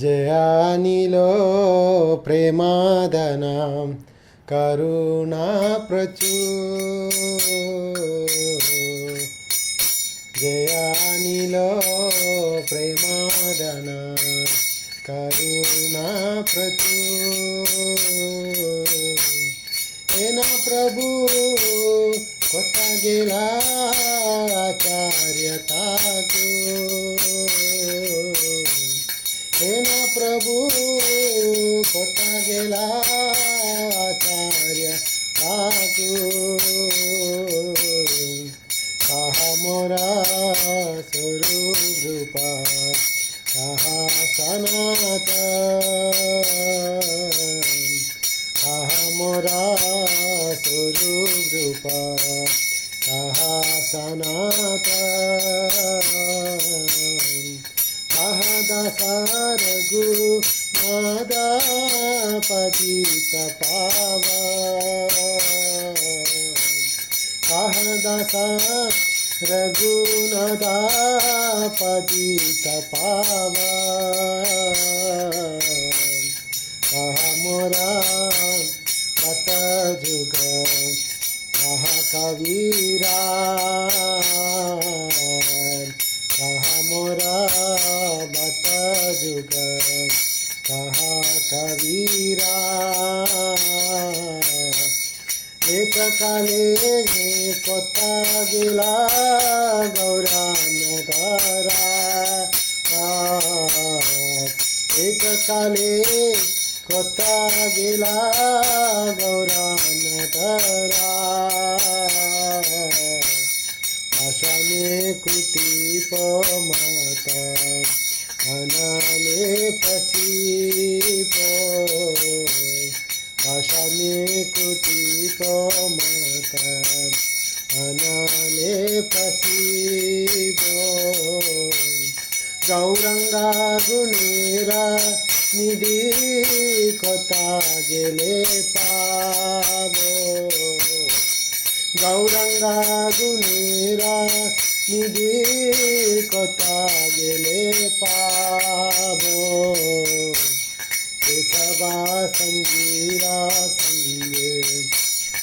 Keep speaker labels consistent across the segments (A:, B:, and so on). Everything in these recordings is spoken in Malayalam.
A: जयानिलो प्रेमादनां करुणा प्रचुर जयानिलो प्रेमादनां करुणा प्रचुर एना प्रभु कोता गेला आचार्यताको हेना प्रभु कोता गेला आचार्य ताकू कहा मोरा स्वरूप रूपा कहा सनातन कहा मोरा स्वरूप रूपा कहा सनातन कहा दशरघु नादा पतित पावन कहा दशरघुनादा पतित पावन कहा मोरा बत जुग कहा कबीरा कहा मोरा बत जुग कहा कबीरा एक काले कोता गेला गौरा नगरा एक काले कोता गेला गौरा नगरा आशाने कुटीप माता अनाले पसीप आशाने कुटीप माता अनाले पसीप गौरंगा गुणेरा निधि कोता गेले पावो गौरंगा गुणेरा निधि कोता गेले पावो केशवा संगीरा संगे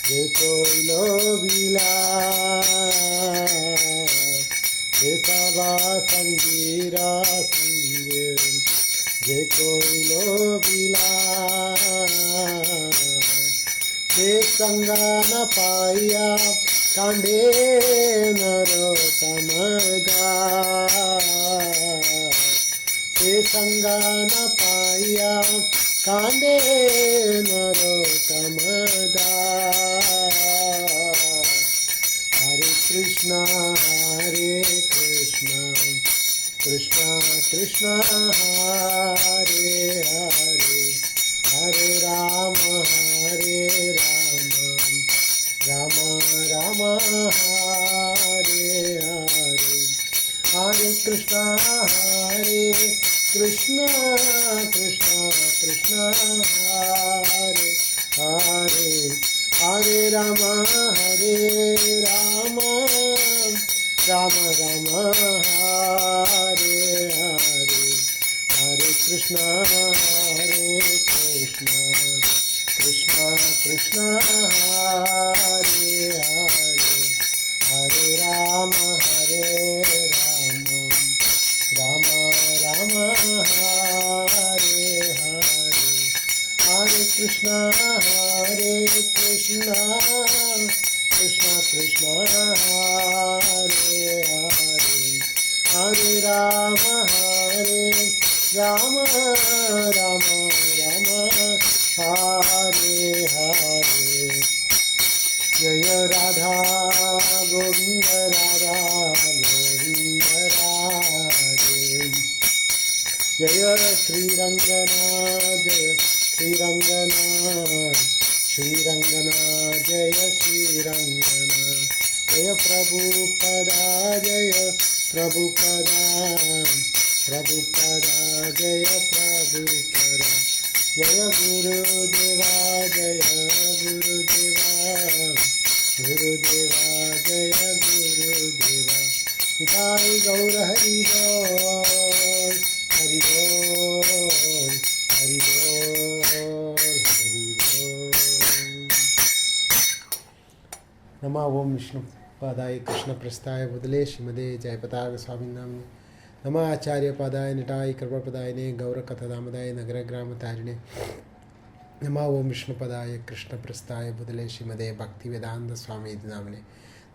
A: जे कोइलो बिला केशवा संगीरा संगे जे कोइलो बिला से संगा न पाया कांडे नरो समगा से संगा न पाया कांडे नरो समगा हरे कृष्णा कृष्णा कृष्णा हरे हरे हरे राम राम राम हरे हरे हरे कृष्णा कृष्णा कृष्णा हरे हरे हरे राम राम राम हरे हरे हरे कृष्णा कृष्णा कृष्णा हरे हरे हरे राम राम राम हरे हरे हरे कृष्णा कृष्णा कृष्णा हरे हरे हरे राम राम राम हरे हरे जय राधा गोविंद राधे जय श्रीरंगना जय श्रीरंगना जय प्रभुपदा जय प्रभुपदा जय प्रभुपदा जय गुरुदेवा गुरुदेवा जय गुरुदेवा निताई गौर हरि बोल नमः ओम विष्णुपादाय कृष्णप्रस्थाय बुदले श्रीमदे जयपताक स्वामी नामिने नमः आचार्य पादाय नटाय कृपापदायने गौरकथादामदाय नगरग्रामतारिणे नमः ओम विष्णुपदाय कृष्णप्रस्थाय बुदले श्रीमदे भक्तिवेदांत स्वामी नामिने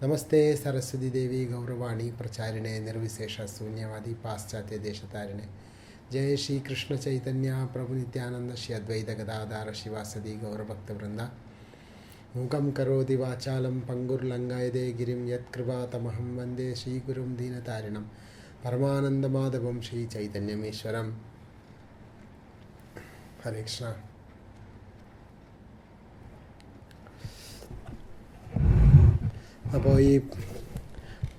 A: नमस्ते सरस्वती देवी गौरवाणी प्रचारिणे निर्विशेष शून्यवादी पाश्चात्य देशतारिणे जय श्री कृष्ण चैतन्य प्रभु नित्यानंद श्री अद्वैत गदाधार शिवासदि गौरभक्तवृंदा मूकं करोति वाचालं पंगुर्लंघयते गिरिं यत्कृपातमहं वन्दे श्रीगुरुं दीनतारिणं परमानन्दमाधवं श्रीचैतन्यमीश्वरं हरे कृष्ण. അപ്പോൾ ഈ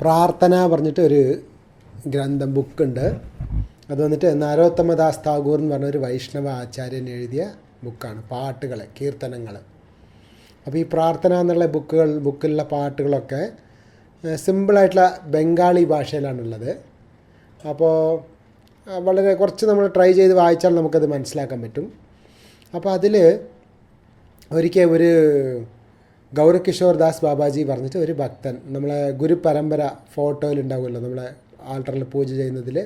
A: പ്രാർത്ഥന പറഞ്ഞിട്ട് ഒരു ഗ്രന്ഥം ബുക്കുണ്ട്. അത് വന്നിട്ട് നരോത്തമദാസ് താഗൂർ എന്ന് പറഞ്ഞ ഒരു വൈഷ്ണവ ആചാര്യൻ എഴുതിയ ബുക്കാണ്. പാട്ടുകൾ, കീർത്തനങ്ങൾ. അപ്പോൾ ഈ പ്രാർത്ഥന എന്നുള്ള ബുക്കിലുള്ള പാട്ടുകളൊക്കെ സിമ്പിളായിട്ടുള്ള ബംഗാളി ഭാഷയിലാണുള്ളത്. അപ്പോൾ വളരെ കുറച്ച് നമ്മൾ ട്രൈ ചെയ്ത് വായിച്ചാൽ നമുക്കത് മനസ്സിലാക്കാൻ പറ്റും. അപ്പോൾ അതിൽ ഒരിക്കൽ ഒരു ഗൗരകിഷോർ ദാസ് ബാബാജി പറഞ്ഞിട്ട് ഒരു ഭക്തൻ, നമ്മളെ ഗുരുപരമ്പര ഫോട്ടോയിലുണ്ടാവുമല്ലോ, നമ്മളെ ആൾട്ടറിൽ പൂജ ചെയ്യുന്നതിൽ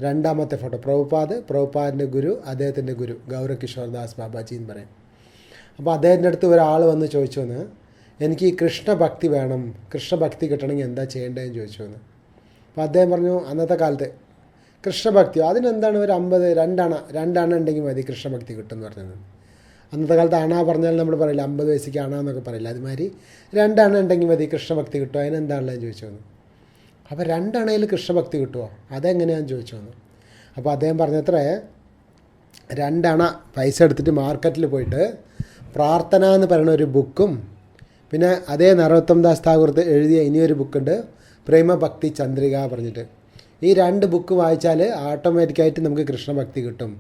A: രണ്ടാമത്തെ ഫോട്ടോ, പ്രഭുപാദിൻ്റെ ഗുരു, അദ്ദേഹത്തിൻ്റെ ഗുരു ഗൗരകിഷോർ ദാസ് ബാബാജി എന്ന് പറയും. അപ്പോൾ അദ്ദേഹത്തിൻ്റെ അടുത്ത് ഒരാൾ വന്ന് ചോദിച്ചു വന്ന്, എനിക്ക് ഈ കൃഷ്ണഭക്തി വേണം, കൃഷ്ണഭക്തി കിട്ടണമെങ്കിൽ എന്താ ചെയ്യേണ്ടതെന്ന് ചോദിച്ചു വന്ന്. അപ്പോൾ അദ്ദേഹം പറഞ്ഞു, അന്നത്തെ കാലത്ത് കൃഷ്ണഭക്തിയോ അതിനെന്താണ് ഒരു 50 രണ്ടണ ഉണ്ടെങ്കിൽ മതി കൃഷ്ണഭക്തി കിട്ടുമെന്ന് പറഞ്ഞത്. അന്നത്തെ കാലത്ത് അണ പറഞ്ഞാൽ നമ്മൾ പറയില്ല, 50 വയസ്സിക്ക് അണ എന്നൊക്കെ പറയില്ല, അതുമാതിരി 2 അണ ഉണ്ടെങ്കിൽ മതി കൃഷ്ണഭക്തി കിട്ടുമോ, അതിനെന്താണല്ലോ ചോദിച്ചു വന്നു. അപ്പോൾ 2 അണയിൽ കൃഷ്ണഭക്തി കിട്ടുമോ, അതെങ്ങനെയാണെന്ന് ചോദിച്ചു വന്നു. അപ്പോൾ അദ്ദേഹം പറഞ്ഞത്രേ, 2 അണ പൈസ എടുത്തിട്ട് മാർക്കറ്റിൽ പോയിട്ട് പ്രാർത്ഥന എന്ന് പറയുന്ന ഒരു ബുക്കും, പിന്നെ അതേ നരോത്തംദാസ് താഗൂർ എഴുതിയ ഇനിയൊരു ബുക്കുണ്ട്, പ്രേമഭക്തി ചന്ദ്രിക പറഞ്ഞിട്ട്. ഈ 2 ബുക്ക് വായിച്ചാൽ ഓട്ടോമാറ്റിക്കായിട്ട് നമുക്ക് കൃഷ്ണഭക്തി കിട്ടും.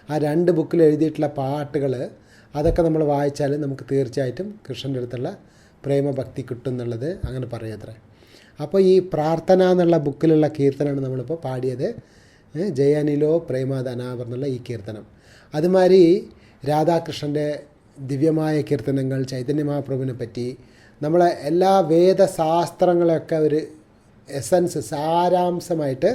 A: ആ 2 ബുക്കിൽ എഴുതിയിട്ടുള്ള പാട്ടുകൾ അതൊക്കെ നമ്മൾ വായിച്ചാൽ നമുക്ക് തീർച്ചയായിട്ടും കൃഷ്ണൻ്റെ അടുത്തുള്ള പ്രേമഭക്തി കിട്ടും എന്നുള്ളത് അങ്ങനെ പറയത്രേ. അപ്പോൾ ഈ പ്രാർത്ഥന എന്നുള്ള ബുക്കിലുള്ള കീർത്തനമാണ് നമ്മളിപ്പോൾ പാടിയത്, ജയനിലോ പ്രേമധന എന്നുള്ള ഈ കീർത്തനം. അതുമാതിരി രാധാകൃഷ്ണൻ്റെ ദിവ്യമായ കീർത്തനങ്ങൾ, ചൈതന്യ മഹാപ്രഭുവിനെ പറ്റി നമ്മളെ എല്ലാ വേദശാസ്ത്രങ്ങളെയൊക്കെ ഒരു എസൻസ്, സാരാംശമായിട്ട്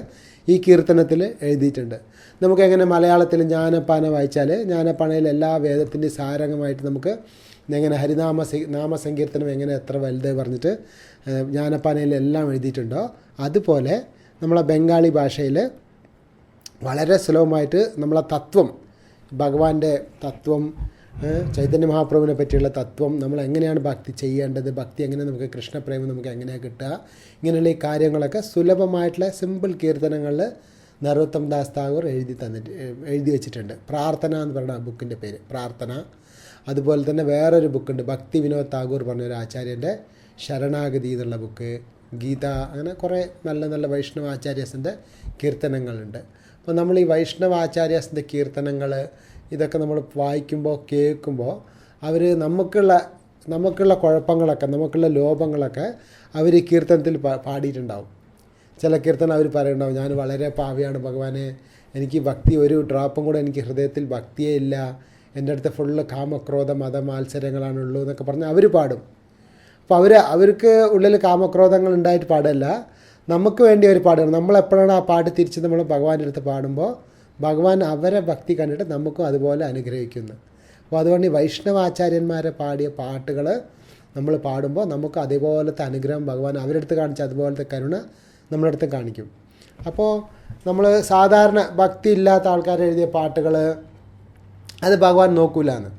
A: ഈ കീർത്തനത്തിൽ എഴുതിയിട്ടുണ്ട്. നമുക്കെങ്ങനെ മലയാളത്തിൽ ജ്ഞാനപ്പാന വായിച്ചാൽ ജ്ഞാനപ്പാനയിൽ എല്ലാ വേദത്തിൻ്റെയും സാരംഗമായിട്ട് നമുക്ക് എങ്ങനെ നാമസങ്കീർത്തനം എങ്ങനെ എത്ര വലുത് പറഞ്ഞിട്ട് ജ്ഞാനപ്പാനയിൽ എല്ലാം എഴുതിയിട്ടുണ്ടോ, അതുപോലെ നമ്മളെ ബംഗാളി ഭാഷയിൽ വളരെ സുലഭമായിട്ട് നമ്മളെ തത്വം, ഭഗവാന്റെ തത്വം, ചൈതന്യ മഹാപ്രഭുവിനെ പറ്റിയുള്ള തത്വം, നമ്മൾ എങ്ങനെയാണ് ഭക്തി ചെയ്യേണ്ടത്, ഭക്തി എങ്ങനെ നമുക്ക് കൃഷ്ണപ്രേമം നമുക്ക് എങ്ങനെയാണ് കിട്ടുക, ഇങ്ങനെയുള്ള ഈ കാര്യങ്ങളൊക്കെ സുലഭമായിട്ടുള്ള സിമ്പിൾ കീർത്തനങ്ങളിൽ നരോത്തംദാസ് താഗൂർ എഴുതി വെച്ചിട്ടുണ്ട്. പ്രാർത്ഥന എന്ന് പറയുന്ന ബുക്കിൻ്റെ പേര് പ്രാർത്ഥന. അതുപോലെ തന്നെ വേറൊരു ബുക്കുണ്ട്, ഭക്തി വിനോദ് താഗൂർ പറഞ്ഞൊരു ആചാര്യൻ്റെ ശരണാഗതി എന്നുള്ള ബുക്ക്, ഗീത, അങ്ങനെ കുറേ നല്ല നല്ല വൈഷ്ണവ ആചാര്യസിൻ്റെ കീർത്തനങ്ങളുണ്ട്. അപ്പോൾ നമ്മൾ ഈ വൈഷ്ണവ ആചാര്യസിൻ്റെ കീർത്തനങ്ങൾ ഇതൊക്കെ നമ്മൾ വായിക്കുമ്പോൾ കേൾക്കുമ്പോൾ അവർ നമുക്കുള്ള കുഴപ്പങ്ങളൊക്കെ, നമുക്കുള്ള ലോപങ്ങളൊക്കെ അവർ ഈ കീർത്തനത്തിൽ പാടിയിട്ടുണ്ടാവും. ചില കീർത്തനം അവർ പറയുന്നുണ്ടാവും, ഞാൻ വളരെ പാവിയാണ് ഭഗവാനെ, എനിക്ക് ഭക്തി ഒരു ഡ്രോപ്പും കൂടെ എനിക്ക് ഹൃദയത്തിൽ ഭക്തിയേ ഇല്ല, എൻ്റെ അടുത്ത് ഫുള്ള് കാമക്രോധ മതമാത്സര്യങ്ങളാണുള്ളൂ എന്നൊക്കെ പറഞ്ഞ് അവർ പാടും. അപ്പോൾ അവർക്ക് ഉള്ളിൽ കാമക്രോധങ്ങൾ ഉണ്ടായിട്ട് പാടല്ല, നമുക്ക് വേണ്ടി അവർ പാടുകയാണ്. നമ്മളെപ്പോഴാണ് ആ പാട്ട് തിരിച്ച് നമ്മൾ ഭഗവാന്റെ അടുത്ത് പാടുമ്പോൾ ഭഗവാൻ അവരെ ഭക്തി കണ്ടിട്ട് നമുക്കും അതുപോലെ അനുഗ്രഹിക്കുന്നു. അപ്പോൾ അതുകൊണ്ട് ഈ വൈഷ്ണവാചാര്യന്മാരെ പാടിയ പാട്ടുകൾ നമ്മൾ പാടുമ്പോൾ നമുക്ക് അതേപോലത്തെ അനുഗ്രഹം ഭഗവാൻ അവരുടെ അടുത്ത് കാണിച്ച അതുപോലത്തെ കരുണ നമ്മുടെ അടുത്ത് കാണിക്കും. അപ്പോൾ നമ്മൾ സാധാരണ ഭക്തി ഇല്ലാത്ത ആൾക്കാർ എഴുതിയ പാട്ടുകൾ അത് ഭഗവാൻ നോക്കൂലെന്ന്.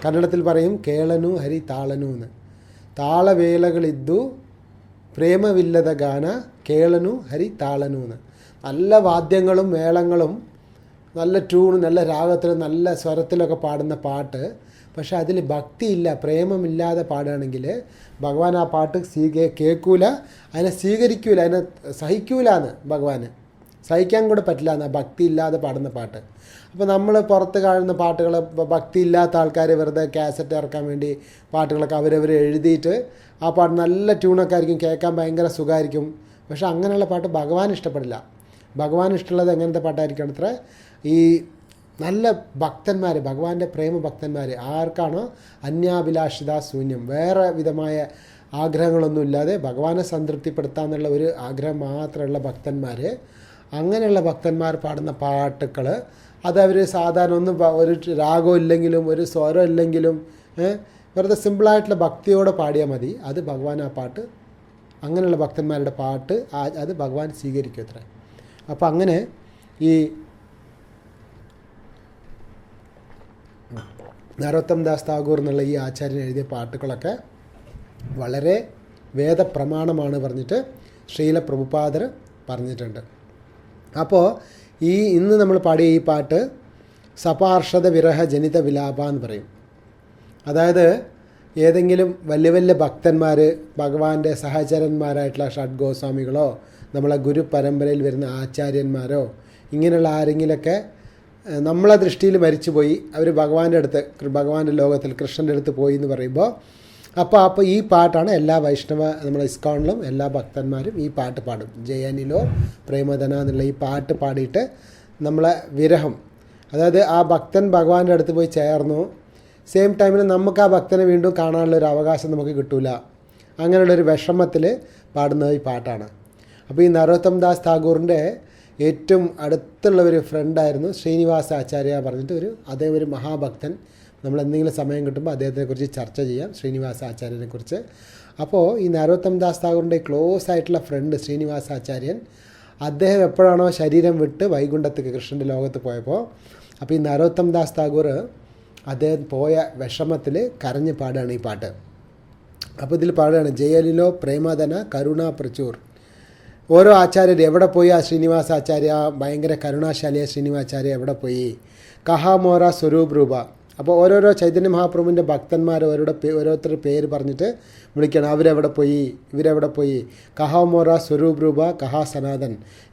A: കന്നഡത്തിൽ പറയും കേളനു ഹരി താളനു എന്ന്. താളവേലകളിദ്ദു പ്രേമവില്ലത ഗാന കേളനു ഹരി താളനു എന്ന്. നല്ല വാദ്യങ്ങളും മേളങ്ങളും നല്ല ട്യൂണും നല്ല രാഗത്തിൽ നല്ല സ്വരത്തിലൊക്കെ പാടുന്ന പാട്ട്, പക്ഷെ അതിൽ ഭക്തിയില്ല, പ്രേമമില്ലാതെ പാടുകയാണെങ്കിൽ ഭഗവാൻ ആ പാട്ട് കേൾക്കൂല, അതിനെ സ്വീകരിക്കൂല, അതിനെ സഹിക്കൂല എന്ന് ഭഗവാന് സഹിക്കാൻ കൂടെ പറ്റില്ല എന്ന് ഭക്തി ഇല്ലാതെ പാടുന്ന പാട്ട്. അപ്പോൾ നമ്മൾ പുറത്ത് കാണുന്ന പാട്ടുകൾ, ഭക്തി ഇല്ലാത്ത ആൾക്കാർ വെറുതെ കാസറ്റ് ഇറക്കാൻ വേണ്ടി പാട്ടുകളൊക്കെ അവരവർ എഴുതിയിട്ട് ആ പാട്ട് നല്ല ട്യൂണൊക്കെ ആയിരിക്കും, കേൾക്കാൻ ഭയങ്കര സുഖമായിരിക്കും. പക്ഷെ അങ്ങനെയുള്ള പാട്ട് ഭഗവാൻ ഇഷ്ടപ്പെടില്ല. ഭഗവാൻ ഇഷ്ടമുള്ളത് എങ്ങനത്തെ പാട്ടായിരിക്കണം അത്ര, ഈ നല്ല ഭക്തന്മാർ, ഭഗവാന്റെ പ്രേമ ഭക്തന്മാർ ആർക്കാണോ അന്യാഭിലാഷിത ശൂന്യം, വേറെ വിധമായ ആഗ്രഹങ്ങളൊന്നുമില്ലാതെ ഭഗവാനെ സംതൃപ്തിപ്പെടുത്താമെന്നുള്ള ഒരു ആഗ്രഹം മാത്രമുള്ള ഭക്തന്മാർ, അങ്ങനെയുള്ള ഭക്തന്മാർ പാടുന്ന പാട്ടുകൾ അതവർ സാധാരണ ഒന്നും ഒരു രാഗം ഇല്ലെങ്കിലും ഒരു സ്വരം ഇല്ലെങ്കിലും വെറുതെ സിമ്പിളായിട്ടുള്ള ഭക്തിയോടെ പാടിയാൽ മതി. അത് ഭഗവാൻ ആ പാട്ട്, അങ്ങനെയുള്ള ഭക്തന്മാരുടെ പാട്ട് അത് ഭഗവാൻ സ്വീകരിക്കും അത്ര. അപ്പോൾ അങ്ങനെ ഈ നരോത്തം ദാസ് താഗൂർ എന്നുള്ള ഈ ആചാര്യൻ എഴുതിയ പാട്ടുകളൊക്കെ വളരെ വേദപ്രമാണമാണ് പറഞ്ഞിട്ട് ശ്രീല പ്രഭുപാദർ പറഞ്ഞിട്ടുണ്ട്. അപ്പോൾ ഇന്ന് നമ്മൾ പാടിയ ഈ പാട്ട് സപാർഷദ വിരഹ ജനിത വിലാപ എന്ന് പറയും. അതായത് ഏതെങ്കിലും വലിയ വലിയ ഭക്തന്മാർ, ഭഗവാന്റെ സഹചരന്മാരായിട്ടുള്ള ഷഡ് ഗോസ്വാമികളോ നമ്മളെ ഗുരു പരമ്പരയിൽ വരുന്ന ആചാര്യന്മാരോ ഇങ്ങനെയുള്ള ആരെങ്കിലൊക്കെ നമ്മളെ ദൃഷ്ടിയിൽ മരിച്ചുപോയി, അവർ ഭഗവാന്റെ ലോകത്തിൽ കൃഷ്ണൻ്റെ അടുത്ത് പോയി എന്ന് പറയുമ്പോൾ അപ്പോൾ ഈ പാട്ടാണ് എല്ലാ വൈഷ്ണവ നമ്മളെ ഇസ്കോണിലും എല്ലാ ഭക്തന്മാരും ഈ പാട്ട് പാടും. ജയനിലോ പ്രേമധന എന്നുള്ള ഈ പാട്ട് പാടിയിട്ട് നമ്മളെ വിരഹം, അതായത് ആ ഭക്തൻ ഭഗവാന്റെ അടുത്ത് പോയി ചേർന്നു, സെയിം ടൈമിൽ നമുക്ക് ആ ഭക്തനെ വീണ്ടും കാണാനുള്ളൊരു അവകാശം നമുക്ക് കിട്ടില്ല, അങ്ങനെയുള്ളൊരു വിഷമത്തിൽ പാടുന്ന ഈ പാട്ടാണ്. അപ്പോൾ ഈ നരോത്തം ദാസ് താഗൂറിൻ്റെ ഏറ്റവും അടുത്തുള്ള ഒരു ഫ്രണ്ടായിരുന്നു ശ്രീനിവാസ ആചാര്യ പറഞ്ഞിട്ട് അദ്ദേഹം ഒരു മഹാഭക്തൻ. നമ്മൾ എന്തെങ്കിലും സമയം കിട്ടുമ്പോൾ അദ്ദേഹത്തെക്കുറിച്ച് ചർച്ച ചെയ്യാം, ശ്രീനിവാസ ആചാര്യനെക്കുറിച്ച്. അപ്പോൾ ഈ നരോത്തം ദാസ് താഗൂറിൻ്റെ ക്ലോസ് ആയിട്ടുള്ള ഫ്രണ്ട് ശ്രീനിവാസ ആചാര്യൻ, അദ്ദേഹം എപ്പോഴാണോ ശരീരം വിട്ട് വൈകുണ്ഠത്തേക്ക് കൃഷ്ണൻ്റെ ലോകത്ത് പോയപ്പോൾ, അപ്പോൾ ഈ നരോത്തം ദാസ് താഗൂർ അദ്ദേഹം പോയ വിഷമത്തിൽ കരഞ്ഞ് പാടുകയാണ് ഈ പാട്ട്. അപ്പോൾ ഇതിൽ പാടുകയാണ് ജയലിലോ പ്രേമധന കരുണ പ്രചൂർ. ഓരോ ആചാര്യർ എവിടെ പോയി, ആ ശ്രീനിവാസ ആചാര്യ ഭയങ്കര കരുണാശാലിയ ശ്രീനിവാസാചാര്യ എവിടെ പോയി, കഹാമോറ സ്വരൂപ് രൂപ. അപ്പോൾ ഓരോരോ ചൈതന്യ മഹാപ്രഭുവിൻ്റെ ഭക്തന്മാർ ഓരോരുത്തരുടെ പേര് പറഞ്ഞിട്ട് വിളിക്കണം, അവരെവിടെ പോയി, ഇവരെവിടെ പോയി. കഹാമോറ സ്വരൂപ് രൂപ കഹാ സനാതൻ,